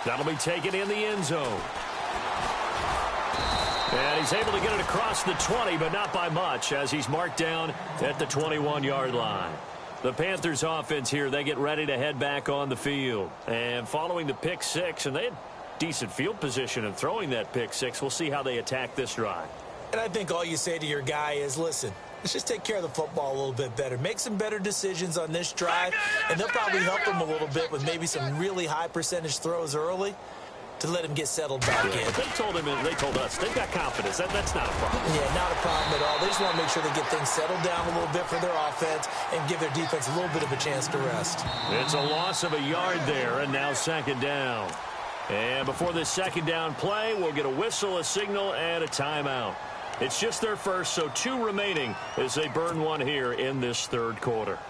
That'll be taken in the end zone. And he's able to get it across the 20, but not by much, as he's marked down at the 21-yard line. The Panthers offense here, they get ready to head back on the field. And following the pick six, and they had decent field position in throwing that pick six, we'll see how they attack this drive. And I think all you say to your guy is, listen, let's just take care of the football a little bit better. Make some better decisions on this drive, and they'll probably help him a little bit with maybe some really high percentage throws early to let him get settled back in. But they told us they've got confidence. That's not a problem. Yeah, not a problem at all. They just want to make sure they get things settled down a little bit for their offense and give their defense a little bit of a chance to rest. It's a loss of a yard there, and now second down. And before this second down play, we'll get a whistle, a signal, and a timeout. It's just their first, so 2 remaining as they burn one here in this third quarter.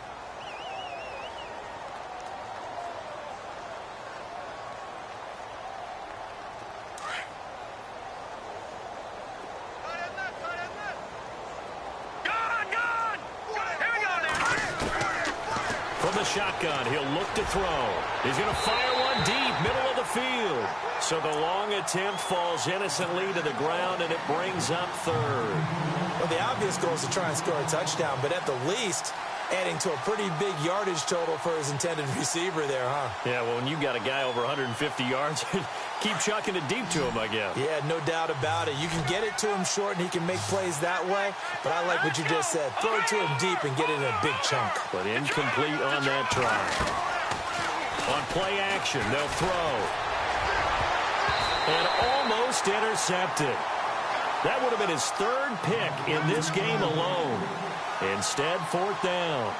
From the shotgun, he'll look to throw. He's going to fire one deep, middle of the field. So the long attempt falls innocently to the ground, and it brings up third. Well, the obvious goal is to try and score a touchdown, but at the least, adding to a pretty big yardage total for his intended receiver there, huh? Yeah, well, when you've got a guy over 150 yards, keep chucking it deep to him, I guess. Yeah, no doubt about it. You can get it to him short, and he can make plays that way, but I like what you just said. Throw it to him deep and get it in a big chunk. But incomplete on that try. On play action, they'll throw. And almost intercepted. That would have been his third pick in this game alone. Instead, fourth down.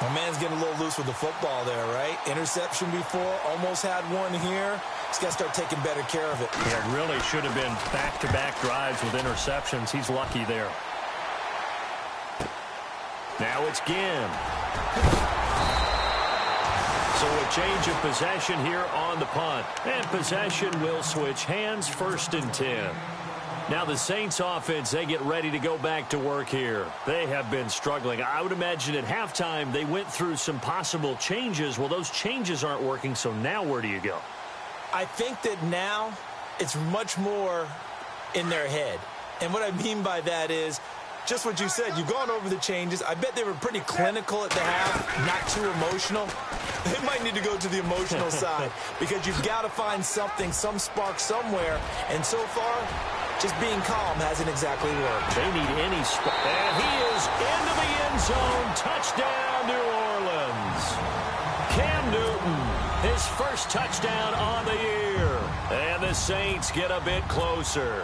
My man's getting a little loose with the football there, right? Interception before, almost had one here. He's got to start taking better care of it. Yeah, it really should have been back-to-back drives with interceptions. He's lucky there. Now it's Ginn. So a change of possession here on the punt. And possession will switch hands, 1st and 10. Now the Saints offense, they get ready to go back to work here. They have been struggling. I would imagine at halftime they went through some possible changes. Well, those changes aren't working, so now where do you go? I think that now it's much more in their head. And what I mean by that is just what you said. You've gone over the changes. I bet they were pretty clinical at the half, not too emotional. They might need to go to the emotional side because you've got to find something, some spark somewhere. And so far, just being calm hasn't exactly worked. They need any spark. And he is into the end zone. Touchdown, New Orleans. Cam Newton, his first touchdown on the year. And the Saints get a bit closer.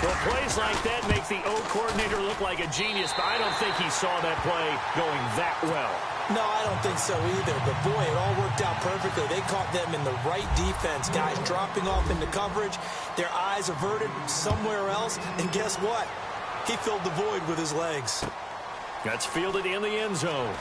Well, plays like that make the O coordinator look like a genius, but I don't think he saw that play going that well. No, I don't think so either. But, boy, it all worked out perfectly. They caught them in the right defense, guys dropping off into coverage, their eyes averted somewhere else. And guess what? He filled the void with his legs. That's fielded in the end zone.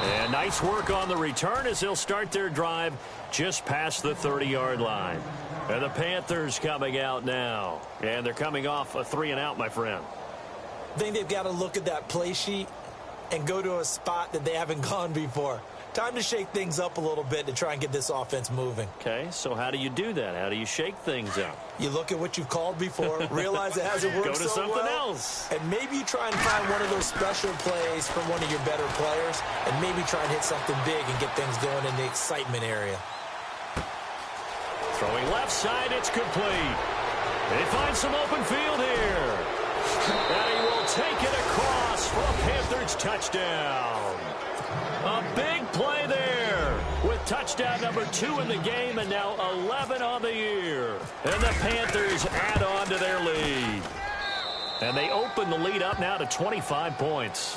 And nice work on the return as they'll start their drive just past the 30-yard line. And the Panthers coming out now. And they're coming off a 3-and-out, my friend. I think they've got to look at that play sheet and go to a spot that they haven't gone before. Time to shake things up a little bit to try and get this offense moving. Okay, so how do you do that? How do you shake things up? You look at what you've called before, realize it hasn't worked so well. Go to something else. And maybe you try and find one of those special plays from one of your better players, and maybe try and hit something big and get things going in the excitement area. Throwing left side, it's complete. They find some open field here. And he will take it across for a Panthers touchdown. A big play there with touchdown number 2 in the game and now 11 on the year. And the Panthers add on to their lead. And they open the lead up now to 25 points.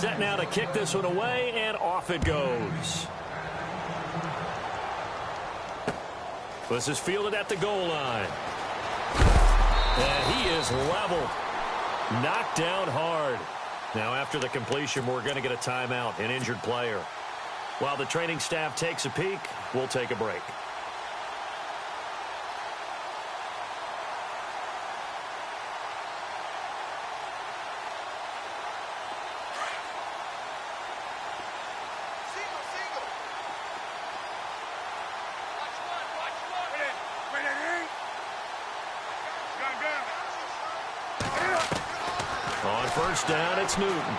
set now to kick this one away, and off it goes. This is fielded at the goal line. And he is leveled. Knocked down hard. Now after the completion, we're going to get a timeout, an injured player. While the training staff takes a peek, we'll take a break. On first down, it's Newton.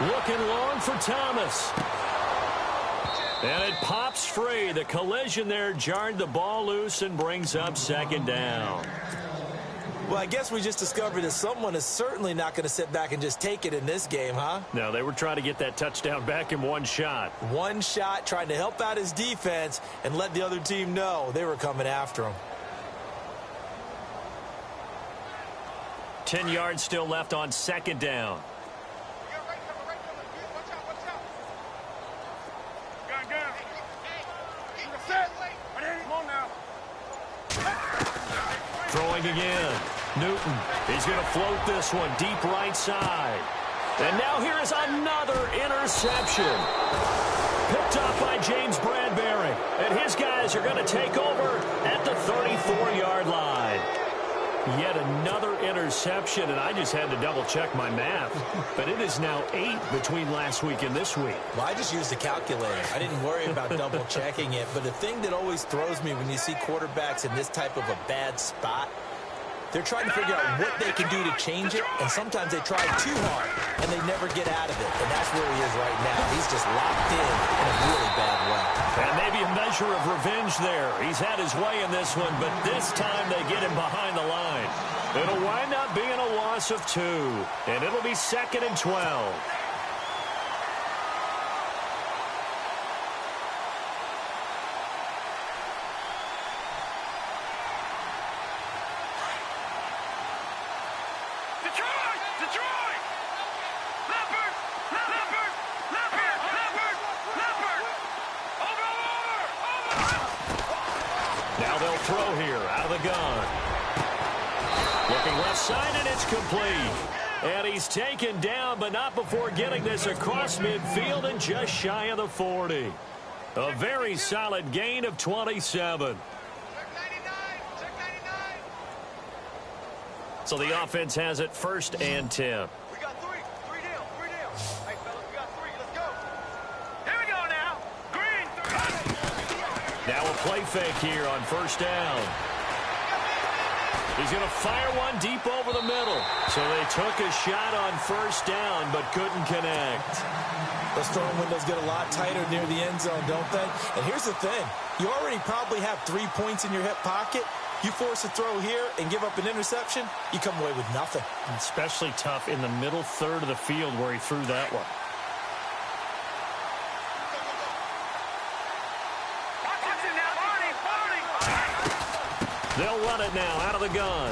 Looking long for Thomas. And it pops free. The collision there jarred the ball loose and brings up second down. Well, I guess we just discovered that someone is certainly not going to sit back and just take it in this game, huh? No, they were trying to get that touchdown back in one shot. One shot, trying to help out his defense and let the other team know they were coming after him. 10 yards still left on second down. Throwing again. Newton. He's going to float this one deep right side. And now here is another interception. Picked up by James Bradbury. And his guys are going to take over at the 34-yard line. Yet another interception, and I just had to double-check my math. But it is now 8 between last week and this week. Well, I just used a calculator. I didn't worry about double-checking it. But the thing that always throws me when you see quarterbacks in this type of a bad spot, they're trying to figure out what they can do to change it, and sometimes they try too hard, and they never get out of it. And that's where he is right now. He's just locked in a really bad way. And maybe a measure of revenge there. He's had his way in this one, but this time they get him behind the line. It'll wind up being a loss of 2, and it'll be 2nd and 12. Throw here out of the gun. Looking left side, and it's complete. And he's taken down, but not before getting this across midfield and just shy of the 40. A very solid gain of 27. So the offense has it 1st and 10. We got three. Three down. Hey, fellas, we got 3. Let's go. Here we go now. Green. Now a play fake here on 1st down. He's going to fire one deep over the middle. So they took a shot on 1st down, but couldn't connect. Those throwing windows get a lot tighter near the end zone, don't they? And here's the thing. You already probably have 3 points in your hip pocket. You force a throw here and give up an interception, you come away with nothing. Especially tough in the middle third of the field where he threw that one. They'll run it now out of the gun.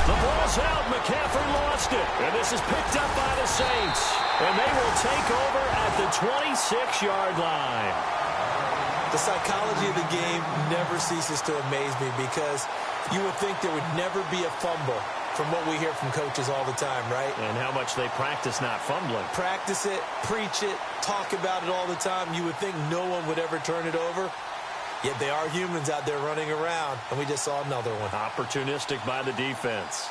The ball's out. McCaffrey lost it. And this is picked up by the Saints. And they will take over at the 26-yard line. The psychology of the game never ceases to amaze me because you would think there would never be a fumble from what we hear from coaches all the time, right? And how much they practice not fumbling. Practice it, preach it, talk about it all the time. You would think no one would ever turn it over. Yet they are humans out there running around, and we just saw another one. Opportunistic by the defense.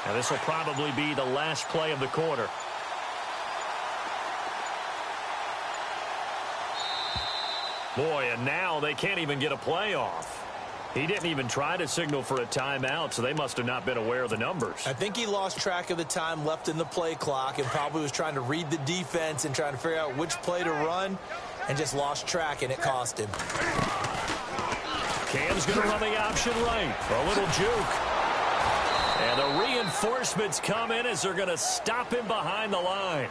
Now this will probably be the last play of the quarter. Boy, and now they can't even get a play off. He didn't even try to signal for a timeout, so they must have not been aware of the numbers. I think he lost track of the time left in the play clock and probably was trying to read the defense and trying to figure out which play to run and just lost track, and it cost him. Cam's going to run the option right. A little juke. And the reinforcements come in as they're going to stop him behind the line.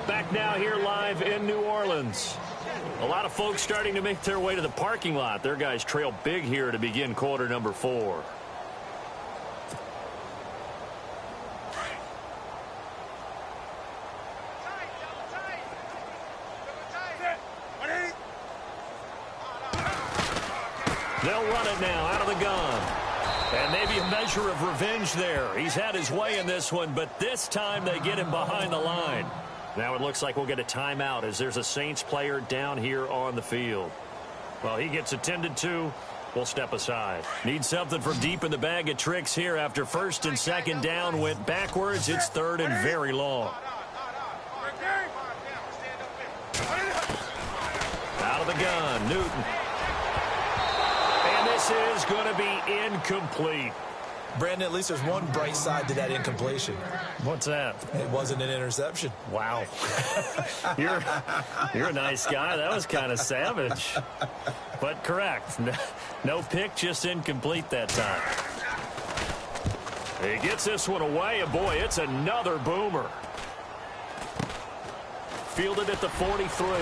Back now here live in New Orleans. A lot of folks starting to make their way to the parking lot. Their guys trail big here to begin quarter number 4. They'll run it now out of the gun. And maybe a measure of revenge there. He's had his way in this one, but this time they get him behind the line. Now it looks like we'll get a timeout as there's a Saints player down here on the field. Well, he gets attended to. We'll step aside. Need something from deep in the bag of tricks here after first and second down went backwards. It's third and very long. Out of the gun, Newton. And this is going to be incomplete. Brandon, at least there's one bright side to that incompletion. What's that? It wasn't an interception. Wow. You're a nice guy. That was kind of savage. But correct. No pick, just incomplete that time. He gets this one away, and boy, it's another boomer. Fielded at the 43.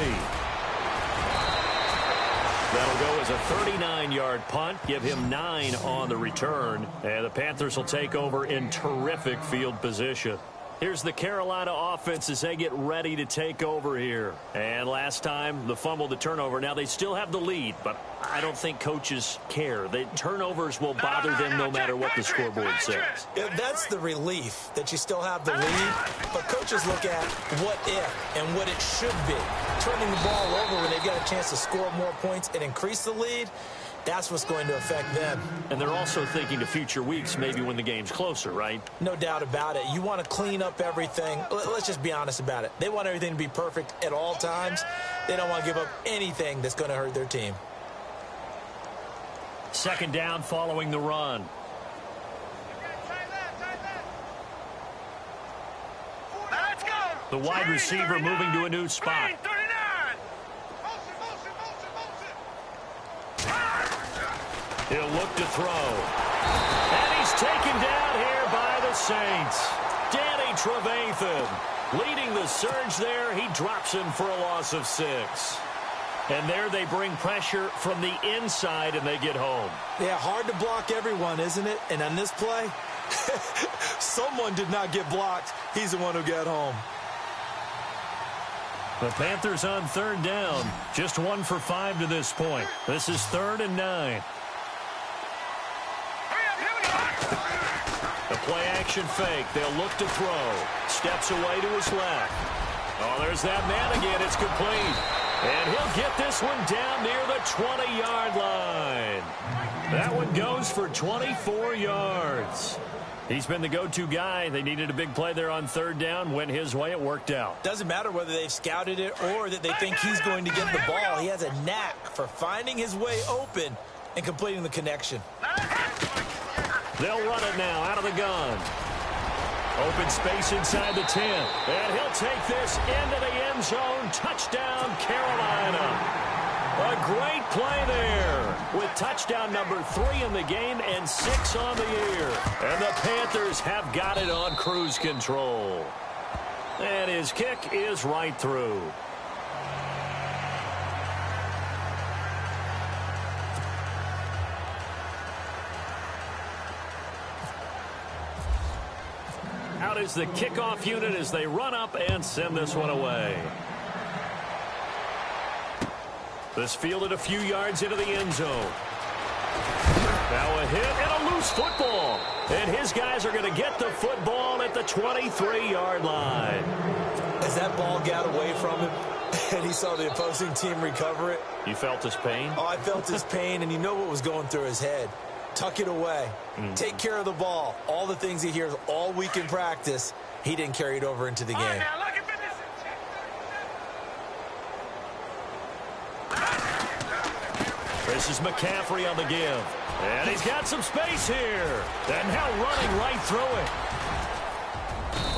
That'll go as a 39-yard punt, give him 9 on the return, and the Panthers will take over in terrific field position. Here's the Carolina offense as they get ready to take over here. And last time, the fumble, the turnover. Now, they still have the lead, but I don't think coaches care. The turnovers will bother them no matter what the scoreboard says. Yeah, that's the relief, that you still have the lead. But coaches look at what if and what it should be. Turning the ball over when they've got a chance to score more points and increase the lead, that's what's going to affect them. And they're also thinking to future weeks, maybe when the game's closer, right? No doubt about it. You want to clean up everything. Let's just be honest about it. They want everything to be perfect at all times. They don't want to give up anything that's going to hurt their team. Second down following the run. Let's go. The wide receiver moving to a new spot. 39. He'll look to throw. And he's taken down here by the Saints. Danny Trevathan leading the surge there. He drops him for a loss of 6. And there they bring pressure from the inside, and they get home. Yeah, hard to block everyone, isn't it? And on this play, someone did not get blocked. He's the one who got home. The Panthers on third down. Just 1 for 5 to this point. This is 3rd and 9. The play-action fake. They'll look to throw. Steps away to his left. Oh, there's that man again. It's complete. And he'll get this one down near the 20-yard line. That one goes for 24 yards. He's been the go-to guy. They needed a big play there on third down. Went his way. It worked out. Doesn't matter whether they've scouted it or that they think he's going to get the ball. He has a knack for finding his way open and completing the connection. They'll run it now out of the gun. Open space inside the 10. And he'll take this into the end zone. Touchdown, Carolina. A great play there with touchdown number 3 in the game and 6 on the year. And the Panthers have got it on cruise control. And his kick is right through. Out is the kickoff unit as they run up and send this one away. This fielded a few yards into the end zone. Now a hit and a loose football. And his guys are going to get the football at the 23-yard line. As that ball got away from him and he saw the opposing team recover it. You felt his pain? Oh, I felt his pain, and you know what was going through his head. Tuck it away. Take care of the ball. All the things he hears all week in practice, he didn't carry it over into the game. This is McCaffrey on the give. And he's got some space here. And now running right through it.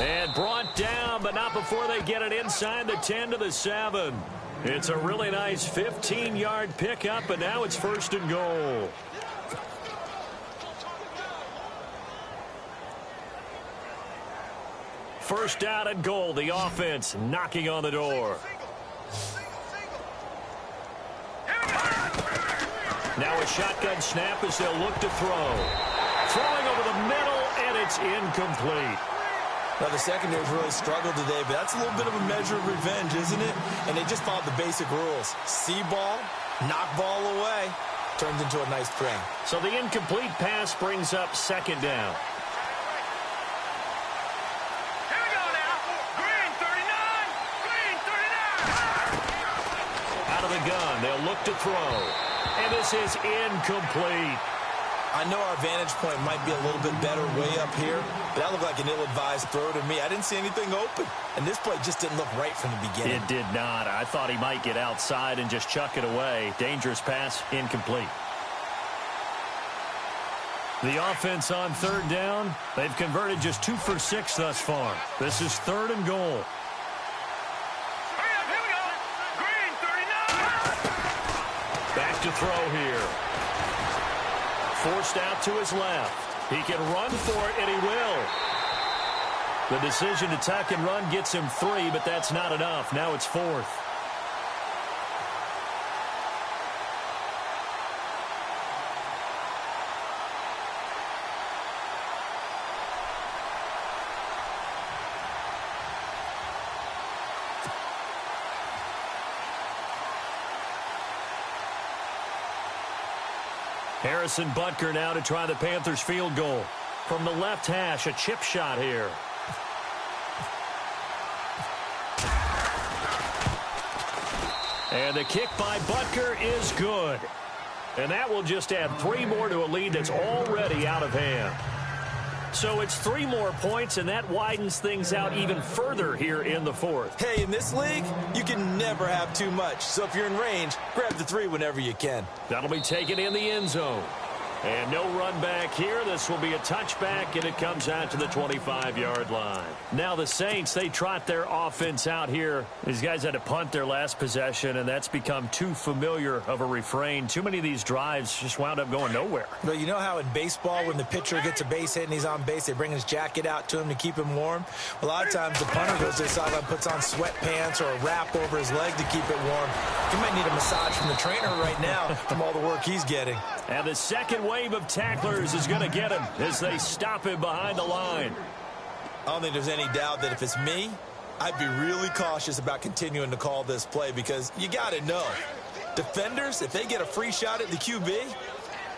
And brought down, but not before they get it inside the 10 to the 7. It's a really nice 15-yard pickup, and now it's 1st and goal. First down and goal. The offense knocking on the door. Now a shotgun snap as they'll look to throw. Throwing over the middle, and it's incomplete. Well, the secondary's really struggled today, but that's a little bit of a measure of revenge, isn't it? And they just followed the basic rules. See ball, knock ball away, turns into a nice play. So the incomplete pass brings up second down. Here we go now. Green 39. Green 39. Out of the gun, they'll look to throw. And this is incomplete. I know our vantage point might be a little bit better way up here, but that looked like an ill-advised throw to me. I didn't see anything open, and this play just didn't look right from the beginning. It did not. I thought he might get outside and just chuck it away. Dangerous pass, incomplete. The offense on third down, they've converted just 2 for 6 thus far. This is 3rd and goal. Hurry up, here we go. Green 39. Back to throw here. Forced out to his left. He can run for it, and he will. The decision to tuck and run gets him 3, but that's not enough. Now it's 4th. Harrison Butker now to try the Panthers field goal. From the left hash, a chip shot here. And the kick by Butker is good. And that will just add 3 more to a lead that's already out of hand. So it's 3 more points, and that widens things out even further here in the 4th. Hey, in this league, you can never have too much. So if you're in range, grab the 3 whenever you can. That'll be taken in the end zone. And no run back here. This will be a touchback, and it comes out to the 25-yard line. Now the Saints, they trot their offense out here. These guys had to punt their last possession, and that's become too familiar of a refrain. Too many of these drives just wound up going nowhere. But you know how in baseball, when the pitcher gets a base hit and he's on base, they bring his jacket out to him to keep him warm? A lot of times the punter goes to the sideline, puts on sweatpants or a wrap over his leg to keep it warm. He might need a massage from the trainer right now from all the work he's getting. And the second wave of tacklers is going to get him as they stop him behind the line. I don't think there's any doubt that if it's me, I'd be really cautious about continuing to call this play because you got to know, defenders, if they get a free shot at the QB,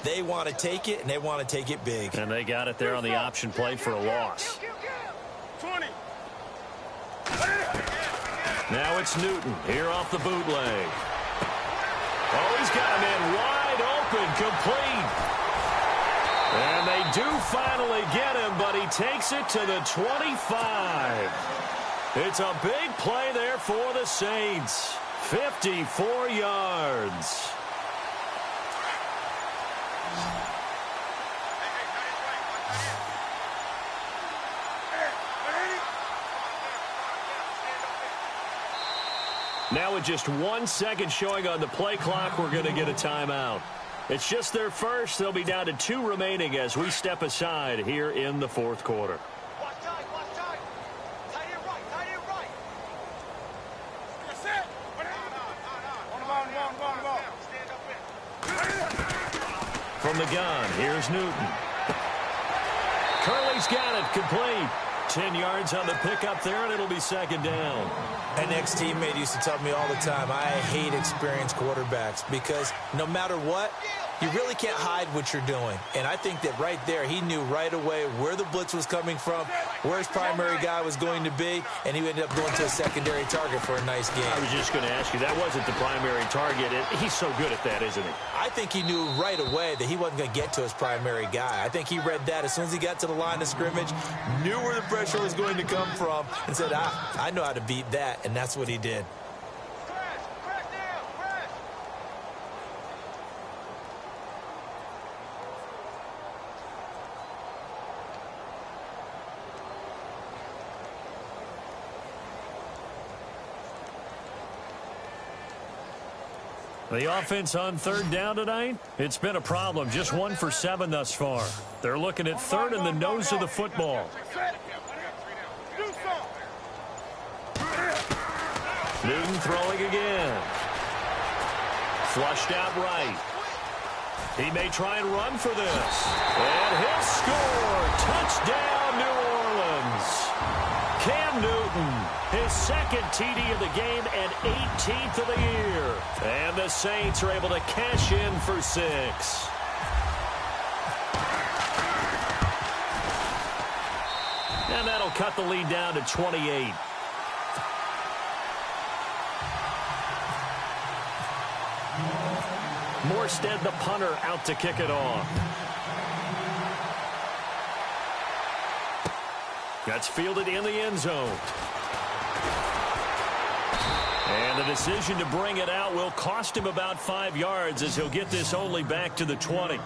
they want to take it, and they want to take it big. And they got it there on the option play for a loss. 20. Now it's Newton here off the bootleg. Oh, he's got a man wide open, complete. And they do finally get him, but he takes it to the 25. It's a big play there for the Saints. 54 yards. Now with just 1 second showing on the play clock, we're going to get a timeout. It's just their first. They'll be down to 2 remaining as we step aside here in the 4th quarter. Watch tight, watch tight. Tight end right, tight end right. That's it. On the ball. Stand up in. From the gun, here's Newton. Curley's got it, complete. 10 yards on the pickup there, and it'll be second down. An ex-teammate used to tell me all the time, I hate experienced quarterbacks because no matter what, you really can't hide what you're doing. And I think that right there, he knew right away where the blitz was coming from, where his primary guy was going to be, and he ended up going to a secondary target for a nice game. I was just going to ask you, that wasn't the primary target. He's so good at that, isn't he? I think he knew right away that he wasn't going to get to his primary guy. I think he read that as soon as he got to the line of scrimmage, knew where the pressure was going to come from, and said, I know how to beat that, and that's what he did. The offense on third down tonight, it's been a problem. Just 1 for 7 thus far. They're looking at third in the nose of the football. Newton throwing again. Flushed out right. He may try and run for this. And he'll score. Touchdown, New Orleans. Cam Newton, his second TD of the game and 18th of the year. And the Saints are able to cash in for 6. And that'll cut the lead down to 28. Morstead, the punter, out to kick it off. That's fielded in the end zone. And the decision to bring it out will cost him about 5 yards as he'll get this only back to the 20.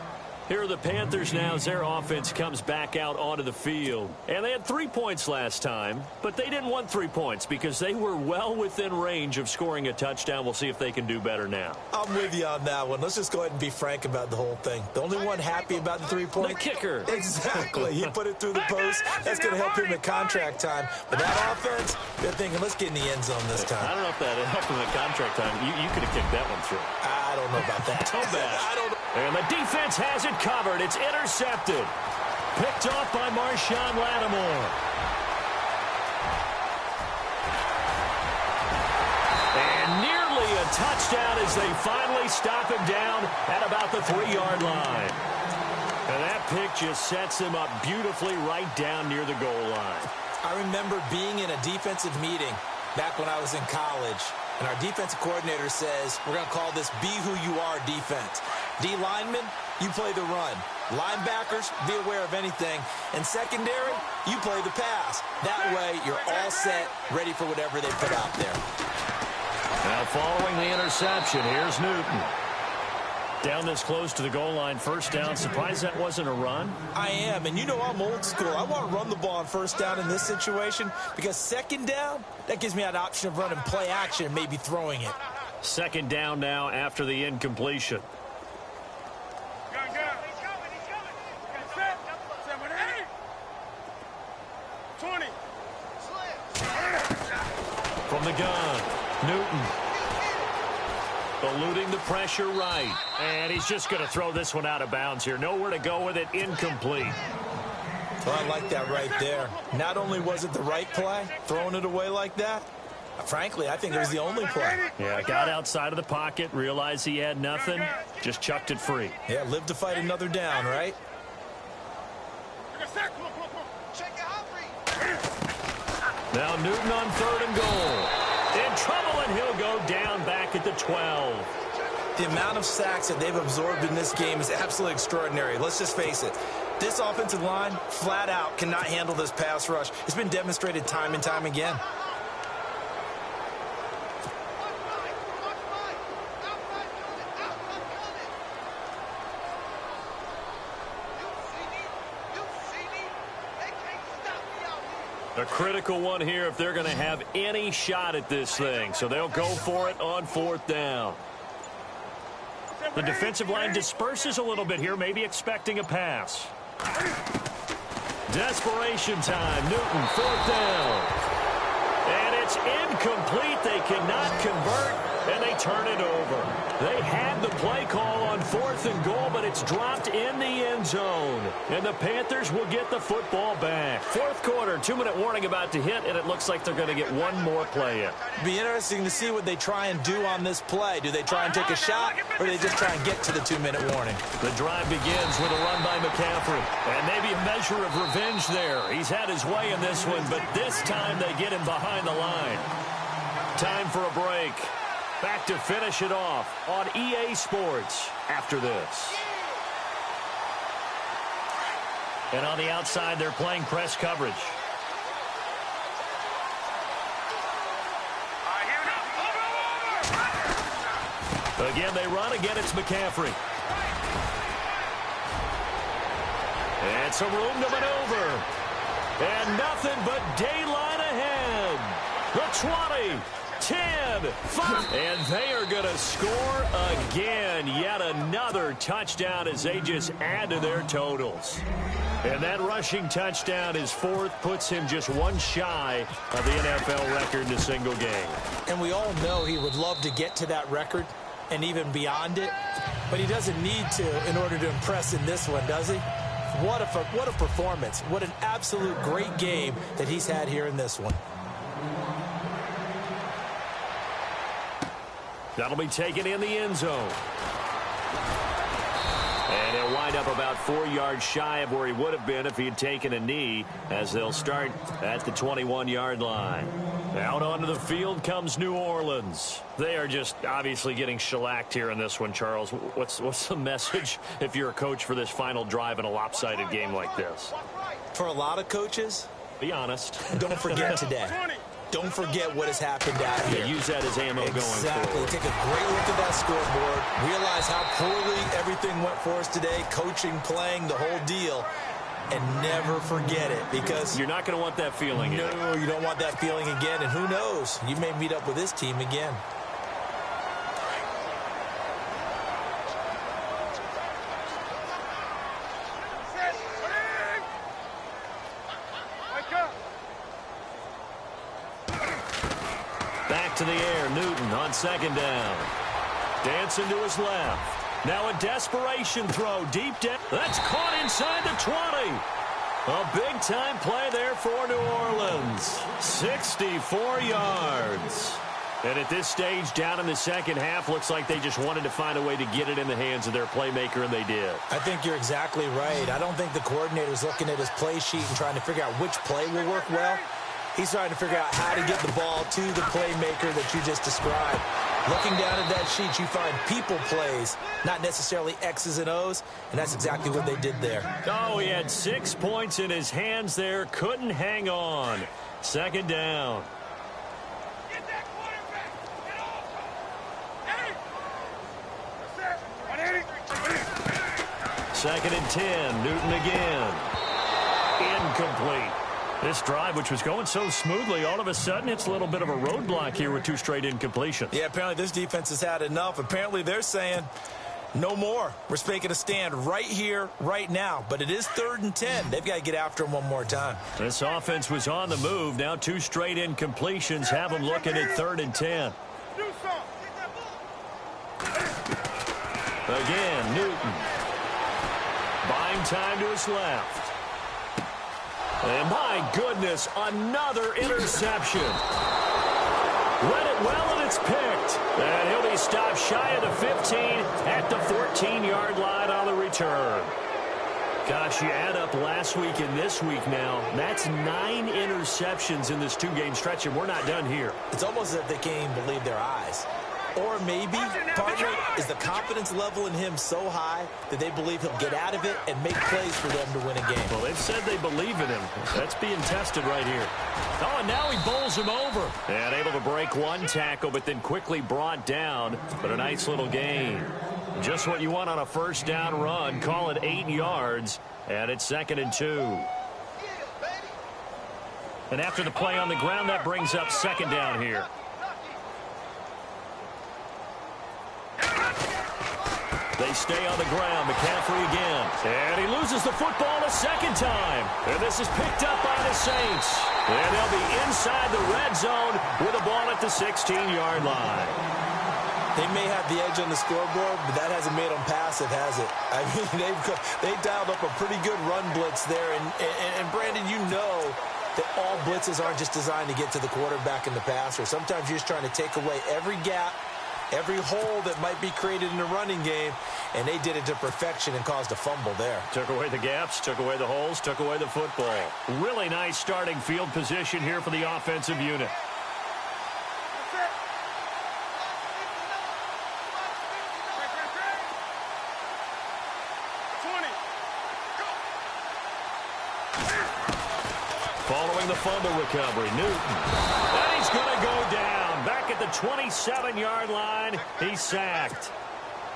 Here are the Panthers now as their offense comes back out onto the field. And they had 3 points last time, but they didn't want 3 points because they were well within range of scoring a touchdown. We'll see if they can do better now. I'm with you on that one. Let's just go ahead and be frank about the whole thing. The only one happy about the 3-point? The kicker. Exactly. He put it through the post. That's going to help him at contract time. But that offense, they're thinking, let's get in the end zone this time. I don't know if that helped him at contract time. You could have kicked that one through. I don't know about that. So bad. I don't know. And the defense has it covered. It's intercepted. Picked off by Marshawn Lattimore. And nearly a touchdown as they finally stop him down at about the 3-yard line. And that pick just sets him up beautifully right down near the goal line. I remember being in a defensive meeting back when I was in college, and our defensive coordinator says, we're going to call this Be Who You Are defense. D linemen, you play the run. Linebackers, be aware of anything. And secondary, you play the pass. That way, you're all set, ready for whatever they put out there. Now following the interception, here's Newton. Down this close to the goal line, first down. Surprised that wasn't a run? I am, and you know I'm old school. I want to run the ball on first down in this situation because second down, that gives me an option of running play action and maybe throwing it. Second down now after the incompletion. From the gun, Newton. Eluding the pressure right. And he's just going to throw this one out of bounds here. Nowhere to go with it. Incomplete. Well, I like that right there. Not only was it the right play, throwing it away like that, frankly, I think it was the only play. Yeah, got outside of the pocket, realized he had nothing, just chucked it free. Yeah, live to fight another down, right? Now Newton on 3rd and goal. In trouble, and he'll go down back at the 12. The amount of sacks that they've absorbed in this game is absolutely extraordinary. Let's just face it. This offensive line, flat out, cannot handle this pass rush. It's been demonstrated time and time again. A critical one here if they're going to have any shot at this thing. So they'll go for it on 4th down. The defensive line disperses a little bit here, maybe expecting a pass. Desperation time. Newton, 4th down. And it's incomplete. They cannot convert, and they turn it over. They had the play call on 4th and goal, but it's dropped in the end zone. And the Panthers will get the football back. 4th quarter, 2-minute warning about to hit, and it looks like they're going to get one more play in. Be interesting to see what they try and do on this play. Do they try and take a shot, or do they just try and get to the 2-minute warning? The drive begins with a run by McCaffrey. And maybe a measure of revenge there. He's had his way in this one, but this time they get him behind the line. Time for a break. Back to finish it off on EA Sports after this. And on the outside, they're playing press coverage. Again, they run. Again, it's McCaffrey. And some room to maneuver. And nothing but daylight ahead. The 20. 10, 5, and they are going to score again. Yet another touchdown as they just add to their totals. And that rushing touchdown is 4th, puts him just one shy of the NFL record in a single game. And we all know he would love to get to that record and even beyond it. But he doesn't need to in order to impress in this one, does he? What a performance. What an absolute great game that he's had here in this one. That'll be taken in the end zone. And he'll wind up about 4 yards shy of where he would have been if he had taken a knee, as they'll start at the 21-yard line. Out onto the field comes New Orleans. They are just obviously getting shellacked here in this one, Charles. What's the message if you're a coach for this final drive in a lopsided game like this? For a lot of coaches, be honest. Don't forget today. Don't forget what has happened out here. Yeah, use that as ammo going forward. Exactly. Take a great look at that scoreboard. Realize how poorly everything went for us today. Coaching, playing, the whole deal. And never forget it, because you're not going to want that feeling. No, you don't want that feeling again. And who knows? You may meet up with this team again. Back to the air, Newton on second down. Dancing to his left. Now a desperation throw deep down. That's caught inside the 20. A big-time play there for New Orleans. 64 yards. And at this stage, down in the second half, looks like they just wanted to find a way to get it in the hands of their playmaker, and they did. I think you're exactly right. I don't think the coordinator's looking at his play sheet and trying to figure out which play will work well. He's trying to figure out how to get the ball to the playmaker that you just described. Looking down at that sheet, you find people plays, not necessarily X's and O's, and that's exactly what they did there. Oh, he had 6 points in his hands there, couldn't hang on. Second down. Get that quarterback. Get off. Second and 10, Newton again. Incomplete. This drive, which was going so smoothly, all of a sudden it's a little bit of a roadblock here with 2 straight incompletions. Yeah, apparently this defense has had enough. Apparently they're saying no more. We're making a stand right here, right now. But it is 3rd and 10. They've got to get after him one more time. This offense was on the move. Now 2 straight incompletions have them looking at 3rd and 10. Again, Newton. Buying time to his left. And my goodness, another interception. Read it well, and it's picked. And he'll be stopped shy of the 15 at the 14-yard line on the return. Gosh, you add up last week and this week now. That's 9 interceptions in this 2-game stretch, and we're not done here. It's almost as if they can't even believe their eyes. Or maybe, partner, is the confidence level in him so high that they believe he'll get out of it and make plays for them to win a game. Well, they've said they believe in him. That's being tested right here. Oh, and now he bowls him over. And able to break 1 tackle, but then quickly brought down. But a nice little gain. Just what you want on a first down run. Call it 8 yards. And it's 2nd and 2. And after the play on the ground, that brings up 2nd down here. They stay on the ground. McCaffrey again. And he loses the football a second time. And this is picked up by the Saints. And they'll be inside the red zone with a ball at the 16-yard line. They may have the edge on the scoreboard, but that hasn't made them passive, has it? I mean, they've dialed up a pretty good run blitz there. And Brandon, you know that all blitzes aren't just designed to get to the quarterback and the passer. Sometimes you're just trying to take away every gap, every hole that might be created in the running game, and they did it to perfection and caused a fumble there. Took away the gaps, took away the holes, took away the football. Really nice starting field position here for the offensive unit. Following the fumble recovery, Newton. And he's going to go down. Back at the 27-yard line, he's sacked.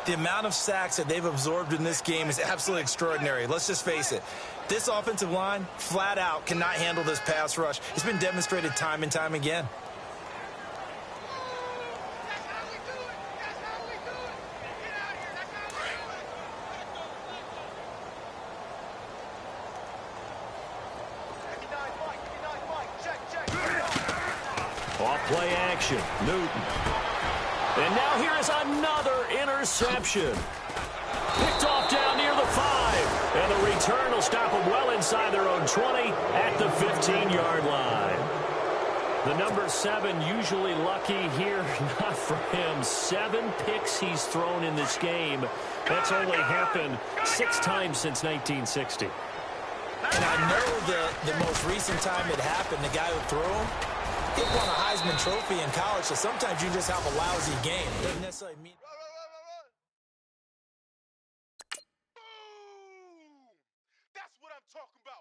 The amount of sacks that they've absorbed in this game is absolutely extraordinary. Let's just face it. This offensive line, flat out, cannot handle this pass rush. It's been demonstrated time and time again. Off-play action, Newton. And now here is another interception. Picked off down near the 5. And the return will stop them well inside their own 20 at the 15-yard line. The number 7 usually lucky here. Not for him. 7 picks he's thrown in this game. That's only happened 6 times since 1960. And I know that the most recent time it happened, the guy who threw him, he won a Heisman Trophy in college, so sometimes you just have a lousy game. It doesn't necessarily mean... Boom! That's what I'm talking about.